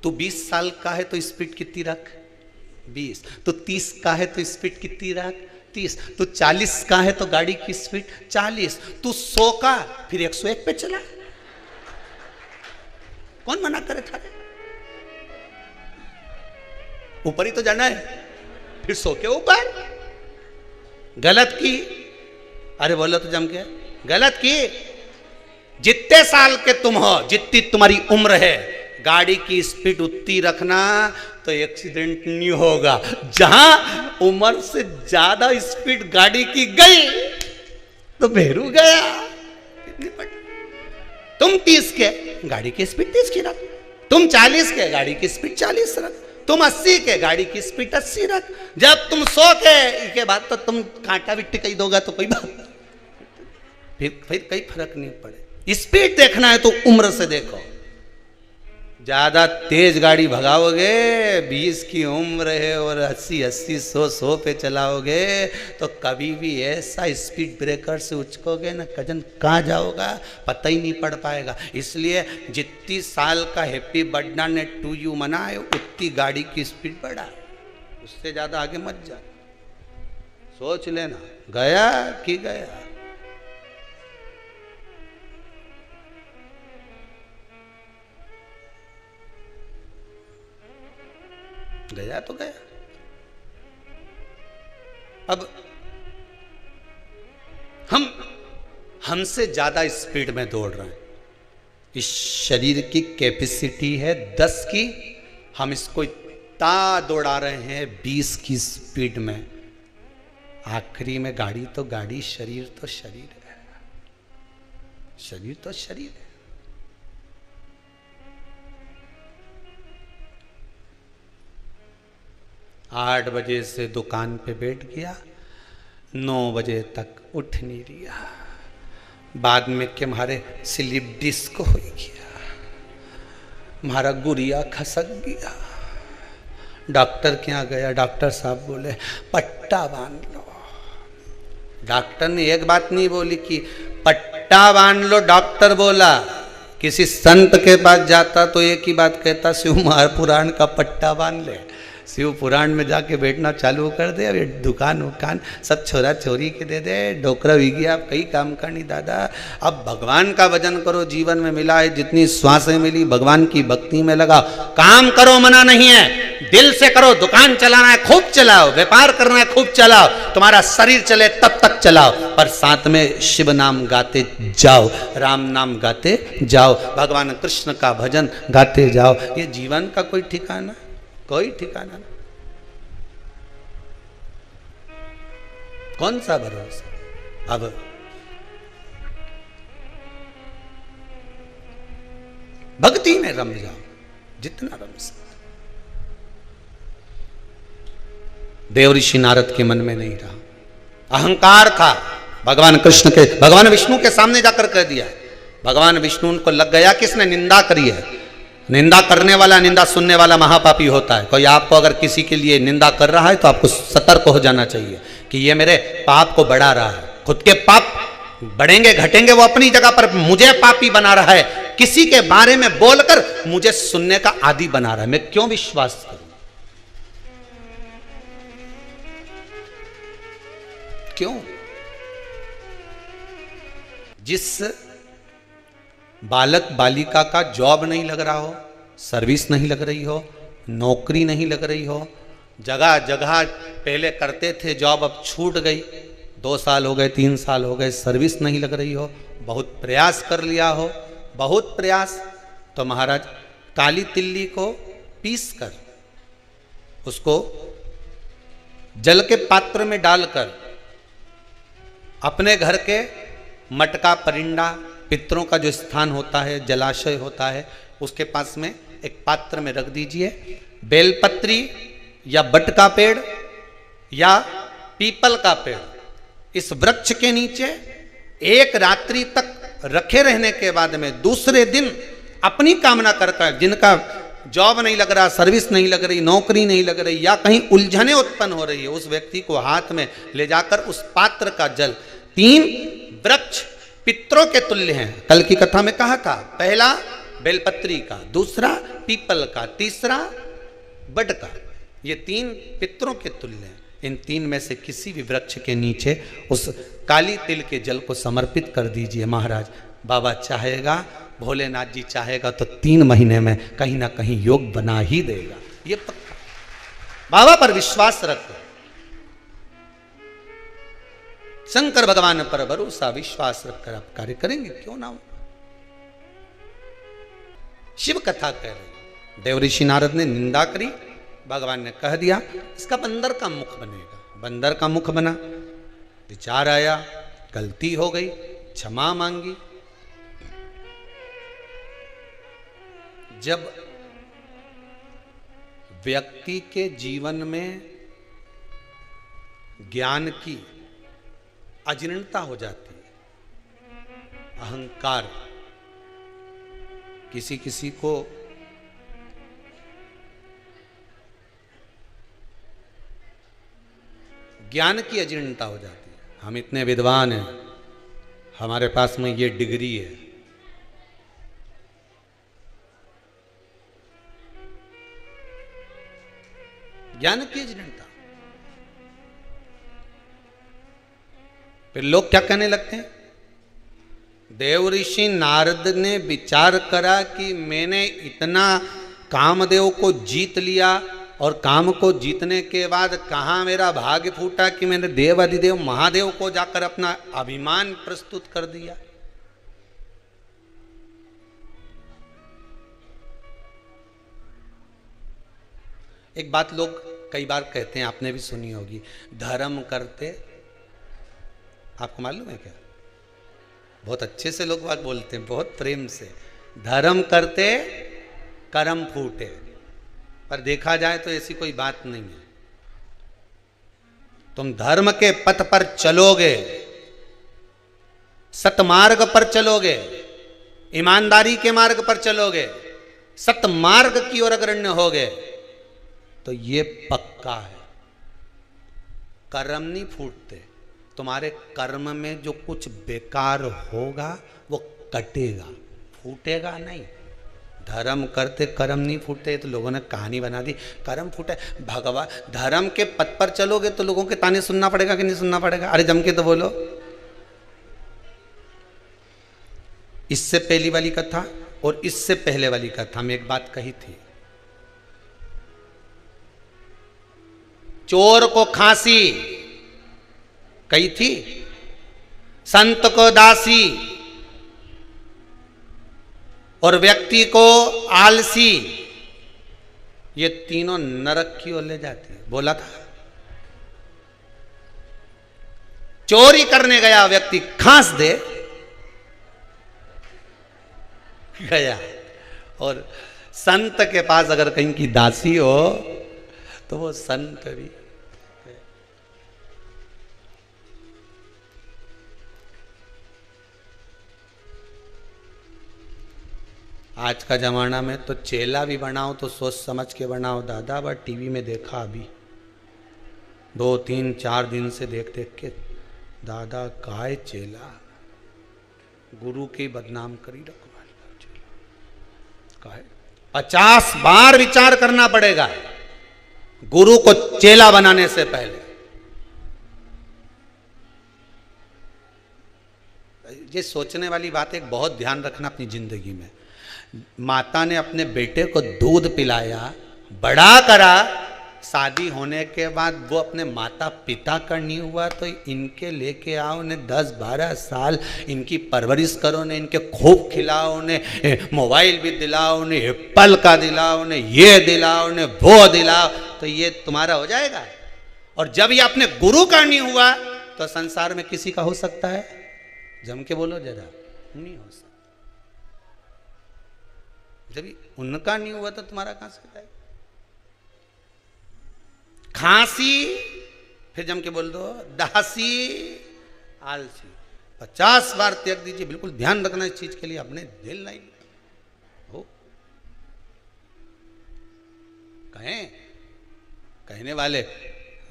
Speaker 1: तू 20 साल का है तो स्पीड कितनी रख? 20। तो 30 का है तो स्पीड कितनी रख? 30। तो 40 का है तो गाड़ी की स्पीड 40। तू 100 का, फिर 101 पे चला। कौन मना करे था? ऊपर ही तो जाना है, फिर 100 के ऊपर। गलत की, अरे बोलो तो जम के, गलत की। जितने साल के तुम हो, जितनी तुम्हारी उम्र है, गाड़ी की स्पीड उतनी रखना तो एक्सीडेंट नहीं होगा। जहां उम्र से ज्यादा स्पीड गाड़ी की गई तो भेरू गया। तुम 30 के, गाड़ी की स्पीड 30 की रख। तुम 40 के, गाड़ी की स्पीड 40 रख। तुम 80 के, गाड़ी की स्पीड 80 रख। जब तुम 100 के बाद तो तुम कांटा भी टिकाई दोगा तो कोई बात, फिर कोई फर्क नहीं पड़े। स्पीड देखना है तो उम्र से देखो। ज्यादा तेज गाड़ी भगाओगे, 20 की उम्र है और 80, 100 पे चलाओगे तो कभी भी ऐसा स्पीड ब्रेकर से उचकोगे ना, कजन कहाँ जाओगा पता ही नहीं पड़ पाएगा। इसलिए जितनी साल का हैप्पी बर्थडे टू यू मनाए, उतनी गाड़ी की स्पीड बढ़ा, उससे ज्यादा आगे मत जा। सोच लेना, गया कि गया। गया तो गया। अब हमसे ज्यादा स्पीड में दौड़ रहे हैं। इस शरीर की कैपेसिटी है 10 की, हम इसको इतना दौड़ा रहे हैं 20 की स्पीड में। आखिरी में गाड़ी तो गाड़ी, शरीर तो शरीर है, शरीर तो शरीर है। आठ बजे से दुकान पे बैठ गया, 9 बजे तक उठ नहीं रहा। बाद में के हमारे स्लिप डिस्क हो गया, हमारा गुड़िया खसक गया। डॉक्टर के यहाँ गया, डॉक्टर साहब बोले पट्टा बांध लो। डॉक्टर ने एक बात नहीं बोली कि पट्टा बांध लो, डॉक्टर बोला। किसी संत के पास जाता तो एक ही बात कहता, शिव महापुराण का पट्टा बांध ले। शिव पुराण में जाके बैठना चालू कर दे, अब ये दुकान वुकान सब छोरा छोरी के दे दे, डोकरा वीगी आप कई काम करनी दादा। अब भगवान का भजन करो, जीवन में मिला है जितनी श्वासें मिली भगवान की भक्ति में लगा। काम करो मना नहीं है, दिल से करो, दुकान चलाना है खूब चलाओ, व्यापार करना है खूब चलाओ, तुम्हारा शरीर चले तब तक चलाओ, पर साथ में शिव नाम गाते जाओ, राम नाम गाते जाओ, भगवान कृष्ण का भजन गाते जाओ। ये जीवन का कोई ठिकाना, कोई ठिकाना नहीं। कौन सा भरोसा। अब भक्ति में रम जाओ जितना रम सकते। देव ऋषि नारद के मन में नहीं रहा, अहंकार था। भगवान कृष्ण के, भगवान विष्णु के सामने जाकर कह दिया। भगवान विष्णु को लग गया कि इसने निंदा करी है। निंदा करने वाला, निंदा सुनने वाला महापापी होता है। कोई आपको अगर किसी के लिए निंदा कर रहा है तो आपको सतर्क हो जाना चाहिए कि ये मेरे पाप को बढ़ा रहा है। खुद के पाप बढ़ेंगे घटेंगे वो अपनी जगह पर, मुझे पापी बना रहा है, किसी के बारे में बोलकर मुझे सुनने का आदी बना रहा है। मैं क्यों विश्वास करूं, क्यों? जिस बालक बालिका का जॉब नहीं लग रहा हो, सर्विस नहीं लग रही हो, नौकरी नहीं लग रही हो, जगह जगह पहले करते थे जॉब अब छूट गई, 2 साल हो गए 3 साल हो गए सर्विस नहीं लग रही हो, बहुत प्रयास कर लिया हो, बहुत प्रयास, तो महाराज काली तिल्ली को पीस कर उसको जल के पात्र में डालकर अपने घर के मटका परिंडा पितरों का जो स्थान होता है, जलाशय होता है, उसके पास में एक पात्र में रख दीजिए। बेलपत्री या बट का पेड़ या पीपल का पेड़, इस वृक्ष के नीचे एक रात्रि तक रखे रहने के बाद में दूसरे दिन अपनी कामना कर, जिनका जॉब नहीं लग रहा, सर्विस नहीं लग रही, नौकरी नहीं लग रही या कहीं उलझने उत्पन्न हो रही है, उस व्यक्ति को हाथ में ले जाकर उस पात्र का जल, 3 वृक्ष पितरों के तुल्य हैं। कल की कथा में कहा था, पहला बेलपत्री का, दूसरा पीपल का, तीसरा बड का, ये 3 पितरों के तुल्य हैं। इन 3 में से किसी भी वृक्ष के नीचे उस काली तिल के जल को समर्पित कर दीजिए। महाराज बाबा चाहेगा, भोलेनाथ जी चाहेगा तो 3 महीने में कहीं ना कहीं योग बना ही देगा, ये पक्का। बाबा पर विश्वास रखो, शंकर भगवान पर भरोसा विश्वास रखकर आप कार्य करेंगे, क्यों ना हो। शिव कथा कह रही, देव ऋषि नारद ने निंदा करी, भगवान ने कह दिया इसका बंदर का मुख बनेगा। बंदर का मुख बना, विचार आया, गलती हो गई, क्षमा मांगी। जब व्यक्ति के जीवन में ज्ञान की अजीर्णता हो जाती है, अहंकार, किसी किसी को ज्ञान की अजीर्णता हो जाती है। हम इतने विद्वान हैं, हमारे पास में ये डिग्री है, ज्ञान की अजीर्णता। फिर लोग क्या कहने लगते हैं, देव ऋषि नारद ने विचार करा कि मैंने इतना कामदेव को जीत लिया और काम को जीतने के बाद कहाँ मेरा भाग्य फूटा कि मैंने देव अधिदेव महादेव को जाकर अपना अभिमान प्रस्तुत कर दिया। एक बात लोग कई बार कहते हैं, आपने भी सुनी होगी, धर्म करते, आपको मालूम है क्या? बहुत अच्छे से लोग बात बोलते हैं, बहुत प्रेम से, धर्म करते कर्म फूटे। पर देखा जाए तो ऐसी कोई बात नहीं है। तुम धर्म के पथ पर चलोगे, सतमार्ग पर चलोगे, ईमानदारी के मार्ग पर चलोगे, सतमार्ग की ओर अग्रण्य होगे, तो ये पक्का है कर्म नहीं फूटते। तुम्हारे कर्म में जो कुछ बेकार होगा वो कटेगा, फूटेगा नहीं। धर्म करते कर्म नहीं फूटते, तो लोगों ने कहानी बना दी कर्म फूटे। भगवान धर्म के पथ पर चलोगे तो लोगों के ताने सुनना पड़ेगा कि नहीं सुनना पड़ेगा? अरे जम के तो बोलो। इससे पहली वाली कथा और इससे पहले वाली कथा में एक बात कही थी, चोर को खांसी कही थी, संत को दासी और व्यक्ति को आलसी, ये तीनों नरक की ओर ले जाती है। बोला था चोरी करने गया व्यक्ति खांस दे गया, और संत के पास अगर कहीं की दासी हो तो वो संत भी। आज का जमाना में तो चेला भी बनाओ तो सोच समझ के बनाओ दादा। बट टीवी में देखा अभी 2-3-4 दिन से देख देख के दादा काय चेला, गुरु की बदनाम करी रखवाली। 50 बार विचार करना पड़ेगा गुरु को चेला बनाने से पहले। ये सोचने वाली बात एक बहुत ध्यान रखना अपनी जिंदगी में। माता ने अपने बेटे को दूध पिलाया, बड़ा करा, शादी होने के बाद वो अपने माता पिता का नहीं हुआ तो इनके लेके आओ, उन्हें 10-12 साल इनकी परवरिश करो, उन्हें इनके खूब खिलाओ, उन्हें मोबाइल भी दिलाओ, उन्हें एप्पल का दिलाओ, उन्हें ये दिलाओ, उन्हें वो दिलाओ, तो ये तुम्हारा हो जाएगा। और जब ये अपने गुरु का नहीं हुआ तो संसार में किसी का हो सकता है? जम के बोलो जरा, नहीं हो सकता। जब उनका नहीं हुआ तो तुम्हारा कहां से जाएगा? खांसी, फिर जम के बोल दो दासी, आलसी। 50 बार त्याग दीजिए। बिल्कुल ध्यान रखना इस चीज के लिए, अपने दिल नहीं हो। कहने वाले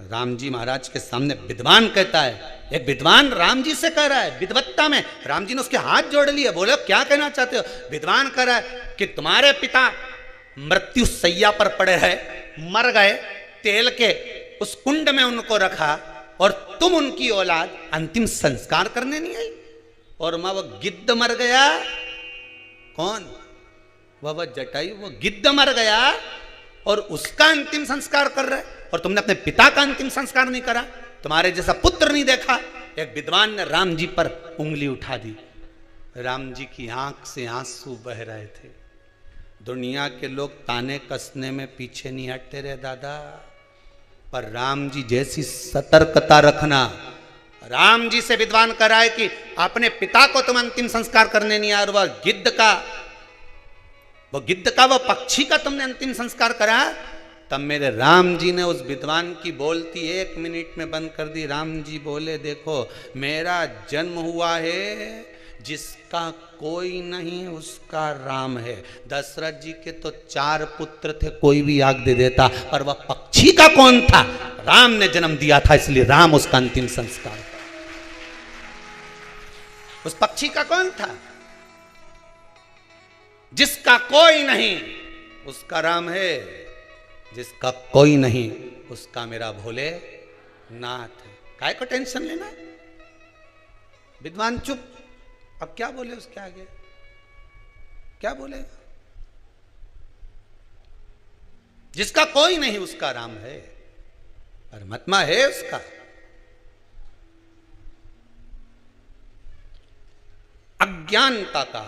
Speaker 1: राम जी महाराज के सामने विद्वान कहता है, एक विद्वान राम जी से कह रहा है विद्वत्ता में, राम जी ने उसके हाथ जोड़ लिए, बोले क्या कहना चाहते हो? विद्वान कह रहा है कि तुम्हारे पिता मृत्यु सैया पर पड़े रहे, मर गए, तेल के उस कुंड में उनको रखा और तुम उनकी औलाद अंतिम संस्कार करने नहीं आई। और मां वो गिद्ध मर गया। कौन? वह जटायु, वो गिद्ध मर गया और उसका अंतिम संस्कार कर रहे, और तुमने अपने पिता का अंतिम संस्कार नहीं करा, तुम्हारे जैसा पुत्र नहीं देखा। एक विद्वान ने राम जी पर उंगली उठा दी। राम जी की आंख से आंसू बह रहे थे। दुनिया के लोग ताने कसने में पीछे नहीं हटते रहे दादा, पर राम जी जैसी सतर्कता रखना। राम जी से विद्वान कराए कि अपने पिता को तुम अंतिम संस्कार करने नहीं आए, और वह गिद्ध का वह पक्षी का तुमने अंतिम संस्कार करा। तब मेरे राम जी ने उस विद्वान की बोलती 1 मिनट में बंद कर दी। राम जी बोले, देखो मेरा जन्म हुआ है, जिसका कोई नहीं उसका राम है। दशरथ जी के तो 4 पुत्र थे, कोई भी आग दे देता, पर वह पक्षी का कौन था? राम ने जन्म दिया था, इसलिए राम उसका अंतिम संस्कार था। उस पक्षी का कौन था? जिसका कोई नहीं उसका राम है, जिसका कोई नहीं उसका मेरा भोले नाथ है। काय को टेंशन लेना? विद्वान चुप। अब क्या बोले उसके आगे? क्या बोले? जिसका कोई नहीं उसका राम है, परमात्मा है उसका। अज्ञानता का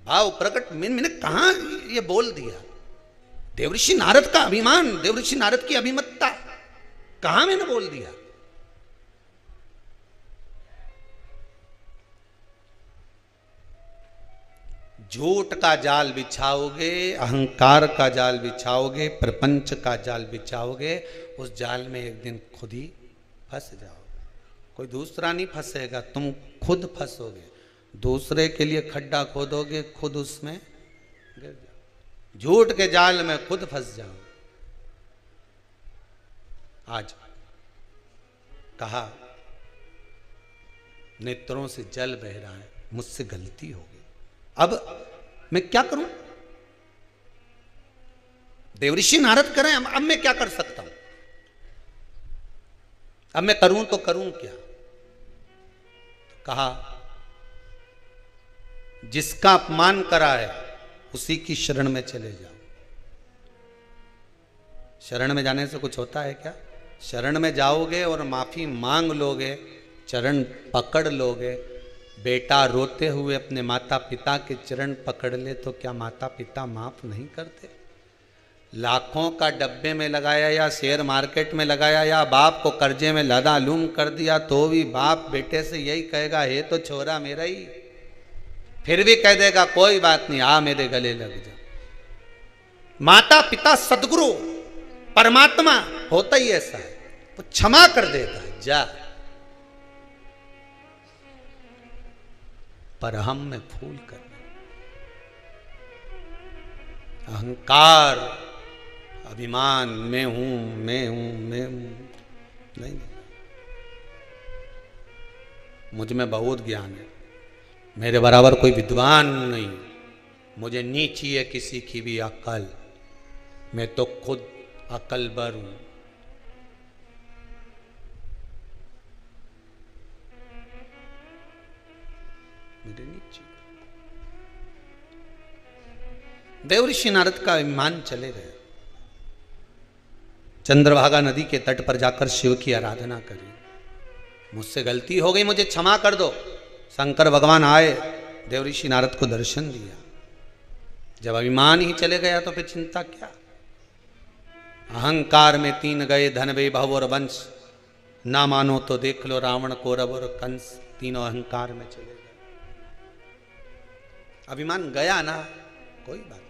Speaker 1: भाव प्रकट मैंने कहा ये बोल दिया। देवऋषि नारद का अभिमान, देवऋषि नारद की अभिमतता कहां मैंने बोल दिया? झूठ का जाल बिछाओगे, अहंकार का जाल बिछाओगे, प्रपंच का जाल बिछाओगे, उस जाल में एक दिन खुद ही फंस जाओगे। कोई दूसरा नहीं फंसेगा, तुम खुद फंसोगे। दूसरे के लिए खड्डा खोदोगे, खुद उसमें गिर जाओगे। झूठ के जाल में खुद फंस जाओ। आज कहा नेत्रों से जल बह रहा है, मुझसे गलती हो गई, अब मैं क्या करूं? देवऋषि नारद करें, अब मैं क्या कर सकता हूं, अब मैं करूं तो करूं क्या। कहा जिसका अपमान करा है उसी की शरण में चले जाओ। शरण में जाने से कुछ होता है क्या? शरण में जाओगे और माफी मांग लोगे, चरण पकड़ लोगे। बेटा रोते हुए अपने माता पिता के चरण पकड़ ले तो क्या माता पिता माफ नहीं करते? लाखों का डब्बे में लगाया या शेयर मार्केट में लगाया या बाप को कर्जे में लदा लूम कर दिया तो भी बाप बेटे से यही कहेगा, हे तो छोरा मेरा ही, फिर भी कह देगा कोई बात नहीं, आ मेरे गले लग जा। माता पिता सदगुरु परमात्मा होता ही ऐसा है, वो क्षमा कर देता है, जा। पर हम में फूल कर अहंकार, अभिमान, मैं हूं मैं हूं मैं हूं, नहीं, मुझ में बहुत ज्ञान है, मेरे बराबर कोई विद्वान नहीं, मुझे नहीं चाहिए किसी की भी अकल, मैं तो खुद अकलबर हूं। मुझे नहीं चाहिए। देवऋषि नारद का अभिमान चले गए, चंद्रभागा नदी के तट पर जाकर शिव की आराधना करी, मुझसे गलती हो गई, मुझे क्षमा कर दो। शंकर भगवान आए, देवऋषि नारद को दर्शन दिया। जब अभिमान ही चले गया तो फिर चिंता क्या? अहंकार में 3 गए, धन वैभव और वंश, ना मानो तो देख लो रावण, कौरव और कंस, तीनों अहंकार में चले गए। अभिमान गया ना, कोई बात।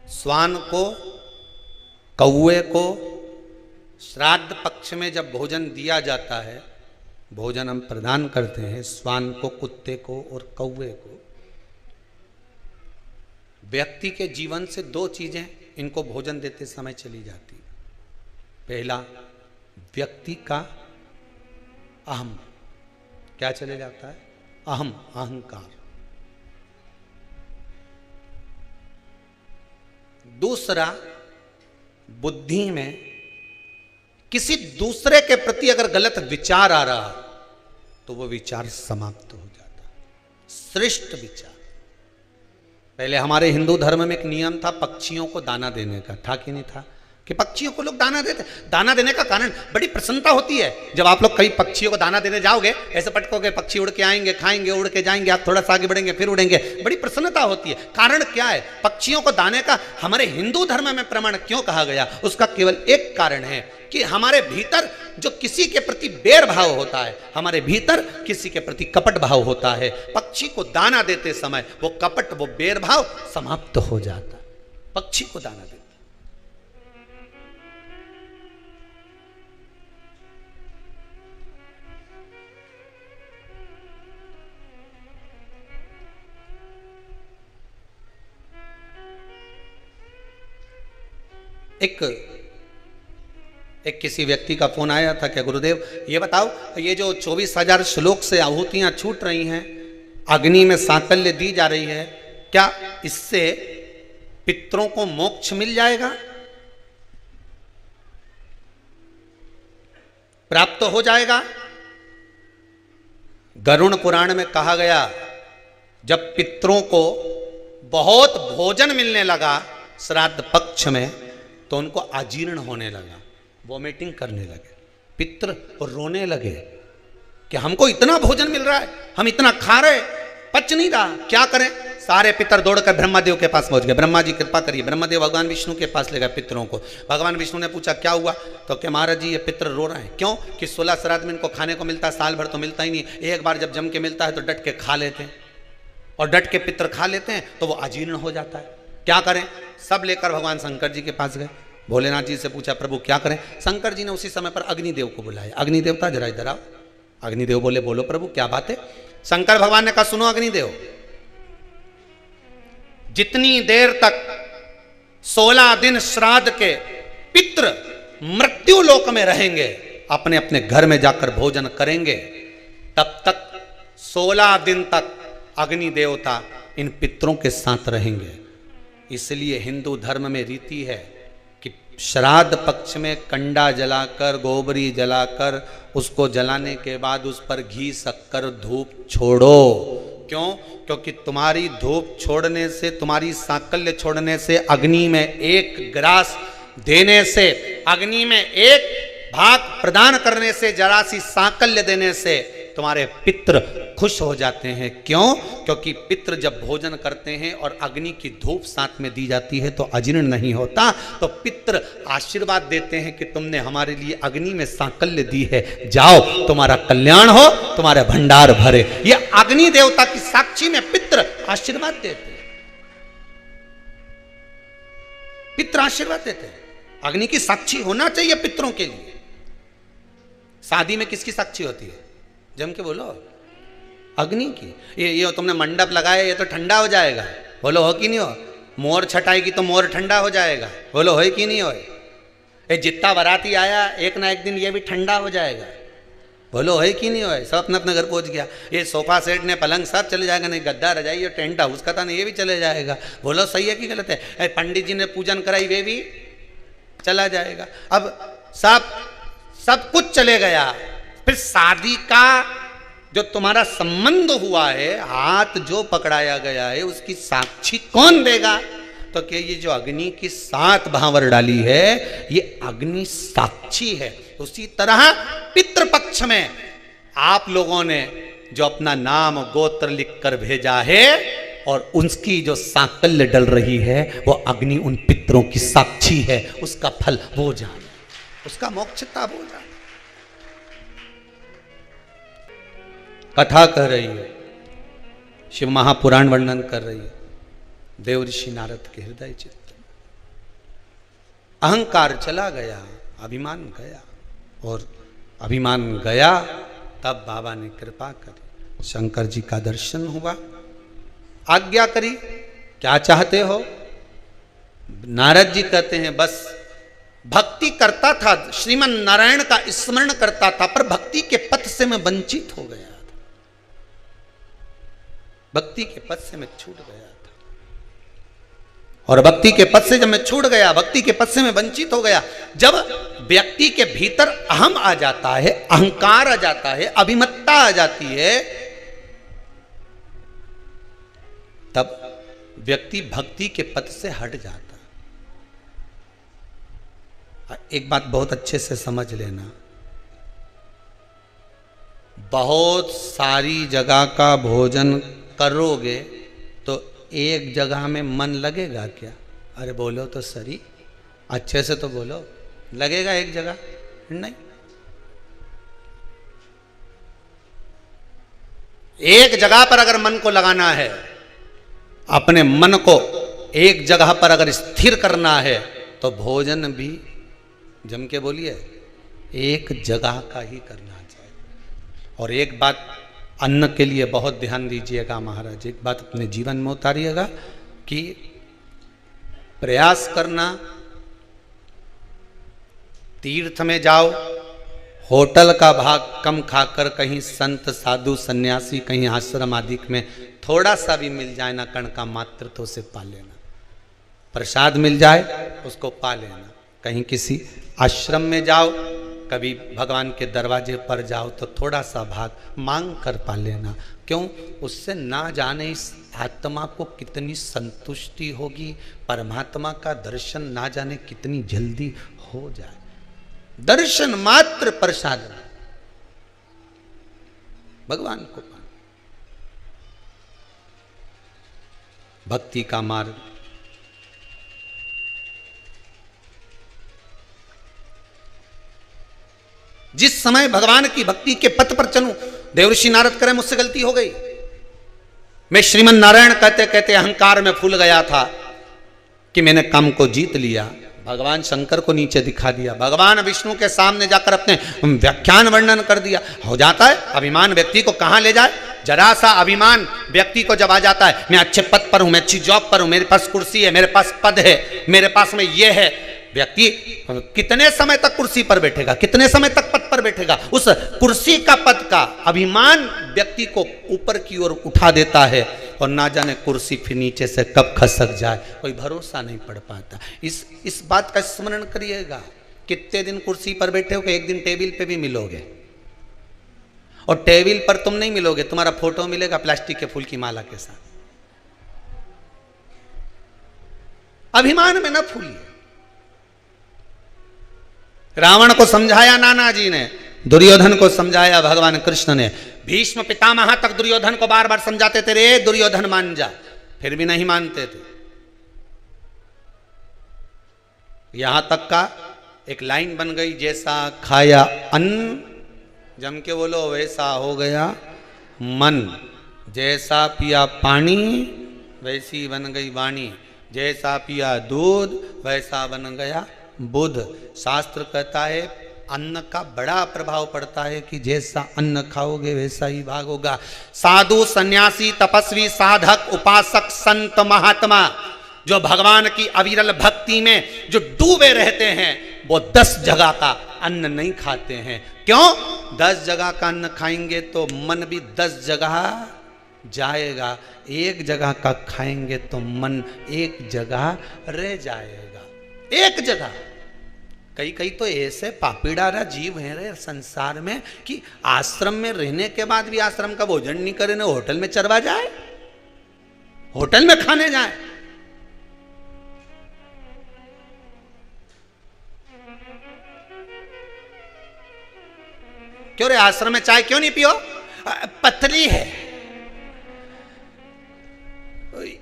Speaker 1: स्वान को, कौवे को श्राद्ध पक्ष में जब भोजन दिया जाता है, भोजन हम प्रदान करते हैं स्वान को, कुत्ते को और कौवे को। व्यक्ति के जीवन से 2 चीजें इनको भोजन देते समय चली जाती। पहला, व्यक्ति का अहम, क्या चले जाता है? अहम, अहंकार। दूसरा, बुद्धि में किसी दूसरे के प्रति अगर गलत विचार आ रहा तो वो विचार समाप्त हो जाता। श्रेष्ठ विचार। पहले हमारे हिंदू धर्म में एक नियम था पक्षियों को दाना देने का, था कि नहीं था? कि पक्षियों को लोग दाना देते। दाना देने का कारण बड़ी प्रसन्नता होती है। जब आप लोग कई पक्षियों को दाना देने जाओगे, ऐसे पटकोगे, पक्षी उड़ के आएंगे, खाएंगे, उड़ के जाएंगे, आप थोड़ा सा आगे बढ़ेंगे, फिर उड़ेंगे, बड़ी प्रसन्नता होती है। कारण क्या है? पक्षियों को दाने का हमारे हिंदू धर्म में प्रमाण क्यों कहा गया? उसका केवल एक कारण है कि हमारे भीतर जो किसी के प्रति बैर भाव होता है, हमारे भीतर किसी के प्रति कपट भाव होता है, पक्षी को दाना देते समय वो कपट, वो बैर भाव समाप्त हो जाता। पक्षी को दाना देते। एक किसी व्यक्ति का फोन आया था, क्या गुरुदेव ये बताओ, ये जो 24,000 श्लोक से आहुतियां छूट रही हैं, अग्नि में सांकल्य दी जा रही है, क्या इससे पितरों को मोक्ष मिल जाएगा, प्राप्त हो जाएगा? गरुड़ पुराण में कहा गया, जब पितरों को बहुत भोजन मिलने लगा श्राद्ध पक्ष में, तो उनको अजीर्ण होने लगा, वॉमिटिंग करने लगे, पितृ रोने लगे कि हमको इतना भोजन मिल रहा है, हम इतना खा रहे, पच नहीं रहा, क्या करें? सारे पितर दौड़कर ब्रह्मादेव के पास पहुंच गए। ब्रह्मा जी कृपा करिए। ब्रह्मादेव भगवान विष्णु के पास ले गए पितरों को। भगवान विष्णु ने पूछा क्या हुआ? तो क्या महाराज जी ये पितर रो रहे हैं। क्यों? कि 16 श्राद्ध में इनको खाने को मिलता है, साल भर तो मिलता ही नहीं, एक बार जब जम के मिलता है तो डट के खा लेते हैं, और डट के पितर खा लेते हैं तो वो अजीर्ण हो जाता है। क्या करें? सब लेकर भगवान शंकर जी के पास गए। भोलेनाथ जी से पूछा प्रभु क्या करें? शंकर जी ने उसी समय पर अग्निदेव को बुलाया। अग्निदेवता जरा इधर आओ। अग्निदेव बोले बोलो प्रभु क्या बात है? शंकर भगवान ने कहा सुनो अग्निदेव, जितनी देर तक 16 दिन श्राद्ध के पितृ मृत्यु लोक में रहेंगे, अपने अपने घर में जाकर भोजन करेंगे, तब तक 16 दिन तक अग्नि देवता इन पितरों के साथ रहेंगे। इसलिए हिंदू धर्म में रीति है कि श्राद्ध पक्ष में कंडा जलाकर, गोबरी जलाकर, उसको जलाने के बाद उस पर घी, शक्कर, धूप छोड़ो। क्यों? क्योंकि तुम्हारी धूप छोड़ने से, तुम्हारी सांकल्य छोड़ने से, अग्नि में एक ग्रास देने से, अग्नि में एक भाग प्रदान करने से, जरा सी सांकल्य देने से तुम्हारे पितृ खुश हो जाते हैं। क्यों? क्योंकि पितृ जब भोजन करते हैं और अग्नि की धूप साथ में दी जाती है तो अजीर्ण नहीं होता। तो पितृ आशीर्वाद देते हैं कि तुमने हमारे लिए अग्नि में सांकल्य दी है, जाओ तुम्हारा कल्याण हो, तुम्हारे भंडार भरे। ये अग्नि देवता की साक्षी में पितृ आशीर्वाद देते हैं। पितृ आशीर्वाद देते हैं। अग्नि की साक्षी होना चाहिए पितरों के लिए। शादी में किसकी साक्षी होती है? जम के बोलो, अग्नि की। ये तुमने मंडप लगाया, ये तो ठंडा हो जाएगा, बोलो हो कि नहीं हो? मोर छटाएगी तो मोर ठंडा हो जाएगा, बोलो हो कि नहीं हो? ये जितना बाराती आया एक ना एक दिन ये भी ठंडा हो जाएगा, बोलो है कि नहीं हो? सब अपने अपने घर पहुंच गया। ये सोफा सेट ने पलंग सब चले जाएगा, नहीं गद्दा रजाई और टेंट हाउस का था नहीं, ये भी चले जाएगा, बोलो सही है कि गलत है? पंडित जी ने पूजन कराई, वे भी चला जाएगा। अब सब कुछ चले गया। फिर शादी का जो तुम्हारा संबंध हुआ है, हाथ जो पकड़ाया गया है, उसकी साक्षी कौन देगा? तो कि ये जो अग्नि की 7 भावर डाली है, ये अग्नि साक्षी है। उसी तरह पितृपक्ष में आप लोगों ने जो अपना नाम गोत्र लिख कर भेजा है और उसकी जो सांकल्य डल रही है, वो अग्नि उन पितरों की साक्षी है। उसका फल वो जाने, उसका मोक्षता वो जाने। कथा कह रही है, शिव महापुराण वर्णन कर रही है, देव ऋषि नारद के हृदय चित्त। अहंकार चला गया, अभिमान गया, और अभिमान गया तब बाबा ने कृपा करी, शंकर जी का दर्शन हुआ, आज्ञा करी, क्या चाहते हो? नारद जी कहते हैं बस भक्ति करता था, श्रीमन नारायण का स्मरण करता था, पर भक्ति के पथ से मैं वंचित हो गया था, भक्ति के पथ से मैं छूट गया था। और भक्ति के पथ से जब मैं छूट गया, भक्ति के पथ से मैं वंचित हो गया, जब व्यक्ति के भीतर अहम आ जाता है, अहंकार आ जाता है, अभिमत्ता आ जाती है, तब व्यक्ति भक्ति के पथ से हट जाता। एक बात बहुत अच्छे से समझ लेना, बहुत सारी जगह का भोजन करोगे तो एक जगह में मन लगेगा क्या? अरे बोलो तो सही, अच्छे से तो बोलो, लगेगा एक जगह? नहीं। एक जगह पर अगर मन को लगाना है, अपने मन को एक जगह पर अगर स्थिर करना है, तो भोजन भी जम के बोलिए एक जगह का ही करना चाहिए। और एक बात अन्न के लिए बहुत ध्यान दीजिएगा महाराज, एक बात अपने जीवन में उतारिएगा कि प्रयास करना, तीर्थ में जाओ, होटल का भाग कम खाकर कहीं संत साधु सन्यासी कहीं आश्रम आदि में थोड़ा सा भी मिल जाए ना कण का मात्र, तो उसे पा लेना। प्रसाद मिल जाए उसको पा लेना। कहीं किसी आश्रम में जाओ, कभी भगवान के दरवाजे पर जाओ तो थोड़ा सा भाग मांग कर पा लेना। क्यों? उससे ना जाने इस आत्मा को कितनी संतुष्टि होगी, परमात्मा का दर्शन ना जाने कितनी जल्दी हो जाए। दर्शन मात्र प्रसाद भगवान को पाना, भक्ति का मार्ग। जिस समय भगवान की भक्ति के पथ पर चलूं, देवर्षि नारद करें मुझसे गलती हो गई, मैं श्रीमन नारायण कहते कहते अहंकार में फूल गया था कि मैंने काम को जीत लिया। भगवान शंकर को नीचे दिखा दिया, भगवान विष्णु के सामने जाकर अपने व्याख्यान वर्णन कर दिया। हो जाता है अभिमान व्यक्ति को कहां ले जाए। जरा सा अभिमान व्यक्ति को जब आ जाता है, मैं अच्छे पद पर हूं, मैं अच्छी जॉब पर हूं, मेरे पास कुर्सी है, मेरे पास पद है, मेरे पास में ये है, व्यक्ति कितने समय तक कुर्सी पर बैठेगा, कितने समय तक पद पर बैठेगा। उस कुर्सी का, पद का अभिमान व्यक्ति को ऊपर की ओर उठा देता है और ना जाने कुर्सी फिर नीचे से कब खसक जाए, कोई भरोसा नहीं पड़ पाता। इस बात का स्मरण करिएगा। कितने दिन कुर्सी पर बैठे हो कि एक दिन टेबल पे भी मिलोगे, और टेबल पर तुम नहीं मिलोगे, तुम्हारा फोटो मिलेगा प्लास्टिक के फूल की माला के साथ। अभिमान में न फूलिए। रावण को समझाया नाना जी ने, दुर्योधन को समझाया भगवान कृष्ण ने, भीष्म पितामह तक दुर्योधन को बार बार समझाते थे, रे दुर्योधन मान जा, फिर भी नहीं मानते थे। यहां तक का एक लाइन बन गई, जैसा खाया अन्न, जम के बोलो, वैसा हो गया मन। जैसा पिया पानी वैसी बन गई वाणी, जैसा पिया दूध वैसा बन गया बुध। शास्त्र कहता है अन्न का बड़ा प्रभाव पड़ता है कि जैसा अन्न खाओगे वैसा ही भाग होगा। साधु, सन्यासी, तपस्वी, साधक, उपासक, संत, महात्मा जो भगवान की अविरल भक्ति में जो डूबे रहते हैं, वो 10 जगह का अन्न नहीं खाते हैं। क्यों? 10 जगह का अन्न खाएंगे तो मन भी 10 जगह जाएगा, एक जगह का खाएंगे तो मन एक जगह रह जाएगा। एक जगह। कई तो ऐसे पापीडारा जीव हैं रे संसार में कि आश्रम में रहने के बाद भी आश्रम का भोजन नहीं करे, ना होटल में चरवा जाए, होटल में खाने जाए। क्यों रे आश्रम में चाय क्यों नहीं पियो? पतली है,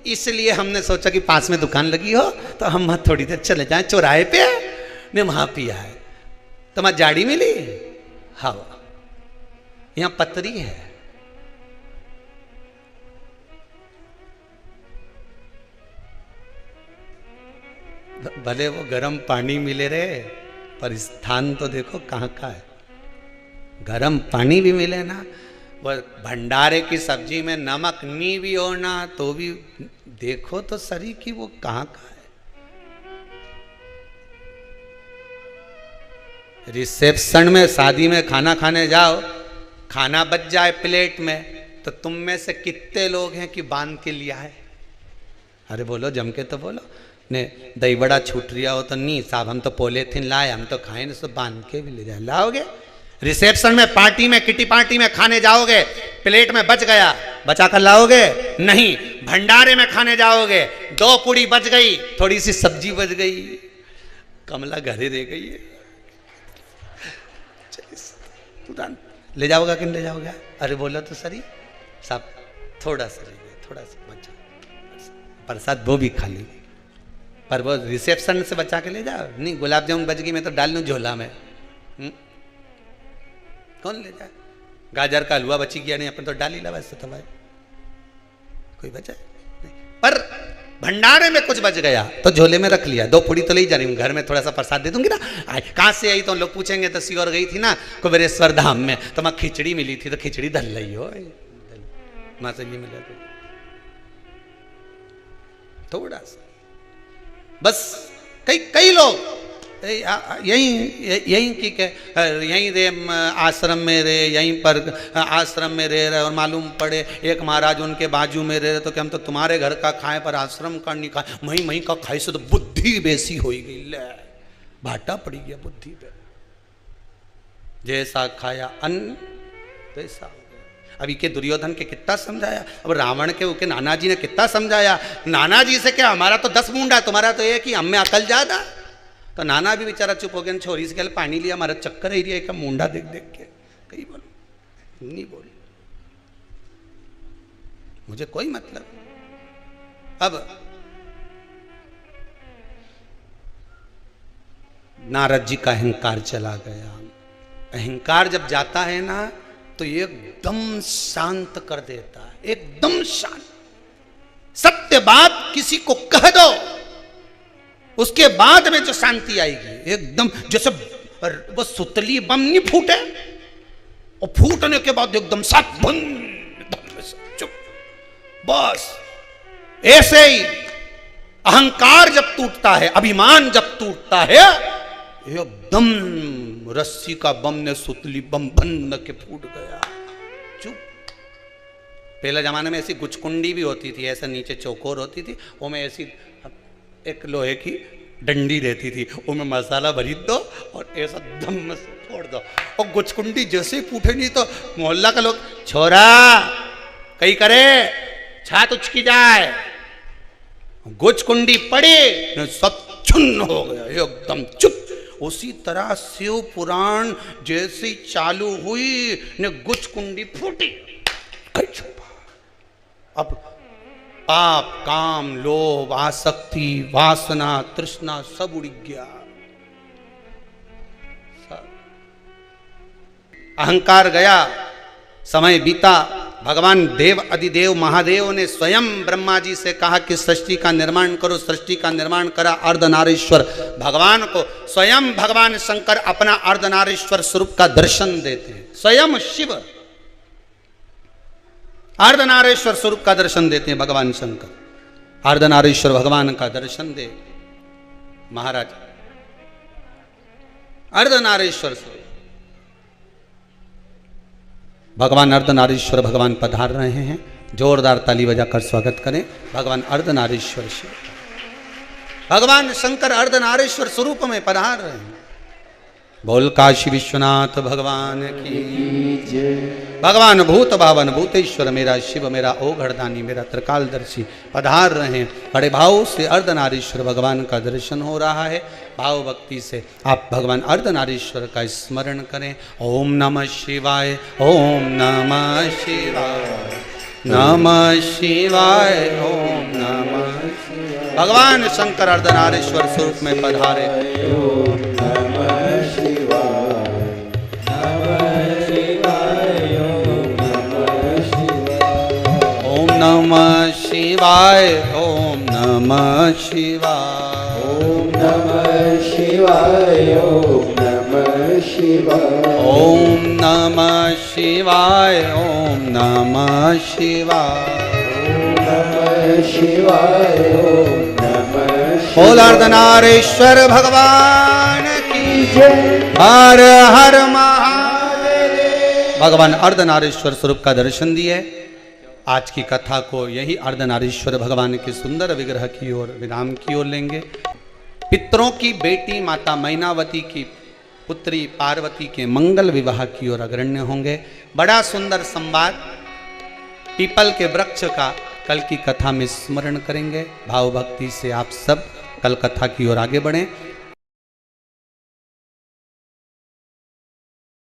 Speaker 1: इसलिए हमने सोचा कि पास में दुकान लगी हो तो हम वहां थोड़ी देर चले जाएं, चौराहे पे ने वहां पिया है। तुम्हारी जाड़ी मिली? हाँ, यहां पतरी है। भले वो गर्म पानी मिले रे, पर स्थान तो देखो कहां का है। गर्म पानी भी मिले ना, वह भंडारे की सब्जी में नमक नहीं भी हो ना, तो भी देखो तो सरी की वो कहां का है। रिसेप्शन में, शादी में खाना खाने जाओ, खाना बच जाए प्लेट में, तो तुम में से कितने लोग हैं कि बांध के लिया है? अरे बोलो, जम के तो बोलो। ने दही बड़ा छूट रिया हो तो नहीं साहब, हम तो पॉलीथिन लाए, हम तो खाए नहीं, सब बांध के भी ले जाए। लाओगे? रिसेप्शन में, पार्टी में, किटी पार्टी में खाने जाओगे, प्लेट में बच गया, बचा कर लाओगे? नहीं। भंडारे में खाने जाओगे, 2 पूड़ी बच गई, थोड़ी सी सब्जी बच गई, कमला घरे रह गई है, ले जाओगा कि नहीं ले जाओगे? अरे बोलो तो सरी साहब, थोड़ा सा ले गए, थोड़ा सा बचा, प्रसाद वो भी खा ली, पर वो रिसेप्शन से बचा के ले जाओ। नहीं, गुलाब जामुन बच गई, मैं तो डाल लूँ झोला में, कौन ले जाए? गाजर का हलवा बची गया, नहीं अपन तो डाल ही ला वैसे तो भाई, कोई बचा नहीं। पर भंडारे में कुछ बच गया तो झोले में रख लिया, 2 पूड़ी तो ले जा रही हूँ, घर में थोड़ा सा प्रसाद दे दूंगी ना। कहाँ से आई तो लोग पूछेंगे तो सीहोर गई थी ना कुबेरेश्वर धाम में, तो वहाँ खिचड़ी मिली थी, तो खिचड़ी धल रही हो, वहां से ये मिला थोड़ा सा बस। कई लोग यहीं की के यहीं रे आश्रम में रहे, यहीं पर आश्रम में रह रहे, और मालूम पड़े एक महाराज उनके बाजू में रह रहे, तो कि हम तो तुम्हारे घर का खाए पर आश्रम का नहीं खाए, मही का खाई से तो बुद्धि बेसी हो गई, ले भाटा पड़ी गया बुद्धि पे। जैसा खाया अन्न वैसा हो गया। अभी के दुर्योधन के कितना समझाया, अब रावण के नाना जी ने कितना समझाया। नाना जी से क्या, हमारा तो 10 मुंडा, तुम्हारा तो एक ही, हम में अकल ज्यादा। तो नाना भी बेचारा चुप हो गया, छोरी से कल पानी लिया, हमारा चक्कर ही का मुंडा देख देख के। कहीं बोलो नहीं बोल, मुझे कोई मतलब। अब नारद जी का अहंकार चला गया। अहंकार जब जाता है ना तो एकदम शांत कर देता है, एकदम शांत। सत्य बात किसी को कह दो, उसके बाद में जो शांति आएगी, एकदम जैसे वो सुतली बम नहीं फूटे, और फूटने के बाद एकदम साफ बंद, चुप, बस ऐसे ही अहंकार जब टूटता है, अभिमान जब टूटता है, एकदम रस्सी का बम ने सुतली बम बन के फूट गया। चुप। पहले जमाने में ऐसी गुचकुंडी भी होती थी, ऐसा नीचे चौकोर होती थी, वो में ऐसी एक लोहे की डंडी रहती थी, उसमें मसाला भरी दो और ऐसा दम से फोड़ दो, और गुचकुंडी जैसे ही फूटे नहीं तो मोहल्ला का लोग, छोरा कहीं करे छात उचकी जाए, गुचकुंडी पड़े सब चुन्न हो गया एकदम चुप। उसी तरह शिव पुराण जैसी चालू हुई ने गुचकुंडी फूटी। अब पाप, काम, लोभ, आसक्ति, वासना, तृष्णा सब उड़ गया। अहंकार गया, समय बीता। भगवान देव अधिदेव महादेव ने स्वयं ब्रह्मा जी से कहा कि सृष्टि का निर्माण करो। सृष्टि का निर्माण करा अर्धनारीश्वर भगवान को। स्वयं भगवान शंकर अपना अर्धनारीश्वर स्वरूप का दर्शन देते हैं। स्वयं शिव अर्धनारीश्वर स्वरूप का दर्शन देते हैं भगवान शंकर। अर्धनारीश्वर भगवान का दर्शन दे महाराज, अर्धनारीश्वर स्वरूप भगवान अर्धनारीश्वर भगवान पधार रहे हैं। जोरदार ताली बजाकर स्वागत करें भगवान अर्धनारीश्वर शिव। भगवान शंकर अर्धनारीश्वर स्वरूप में पधार रहे हैं। बोल काशी विश्वनाथ भगवान की जय। भगवान भूत भावन भूतेश्वर मेरा शिव, मेरा ओघड़दानी, मेरा त्रिकालदर्शी पधार रहे हैं। बड़े भाव से अर्धनारीश्वर भगवान का दर्शन हो रहा है। भाव भक्ति से आप भगवान अर्धनारीश्वर का स्मरण करें। ओम नमः शिवाय, ओम नमः शिवाय, नमः शिवाय, ओम नमः शिवाय। भगवान शंकर अर्धनारीश्वर स्वरूप में पधारे। ओम नमः शिवाय, नमः शिवाय, ओम नमः शिवाय, ओम नमः शिवाय, ओम नमः शिवाय, ओम नमः शिवाय, ओम नमः शिवाय, ओम नमः शिवाय, ओम नमः शिवाय, ओम नमः शिवाय। बोल अर्धनारीश्वर भगवान की जय। हर हर महादेव। भगवान अर्धनारीश्वर स्वरूप का दर्शन दिए। आज की कथा को यही अर्धनारीश्वर भगवान के सुंदर विग्रह की ओर, विराम की ओर लेंगे। पितरों की बेटी माता मैनावती की पुत्री पार्वती के मंगल विवाह की ओर अग्रण्य होंगे। बड़ा सुंदर संवाद पीपल के वृक्ष का कल की कथा में स्मरण करेंगे। भाव भक्ति से आप सब कल कथा की ओर आगे बढ़ें।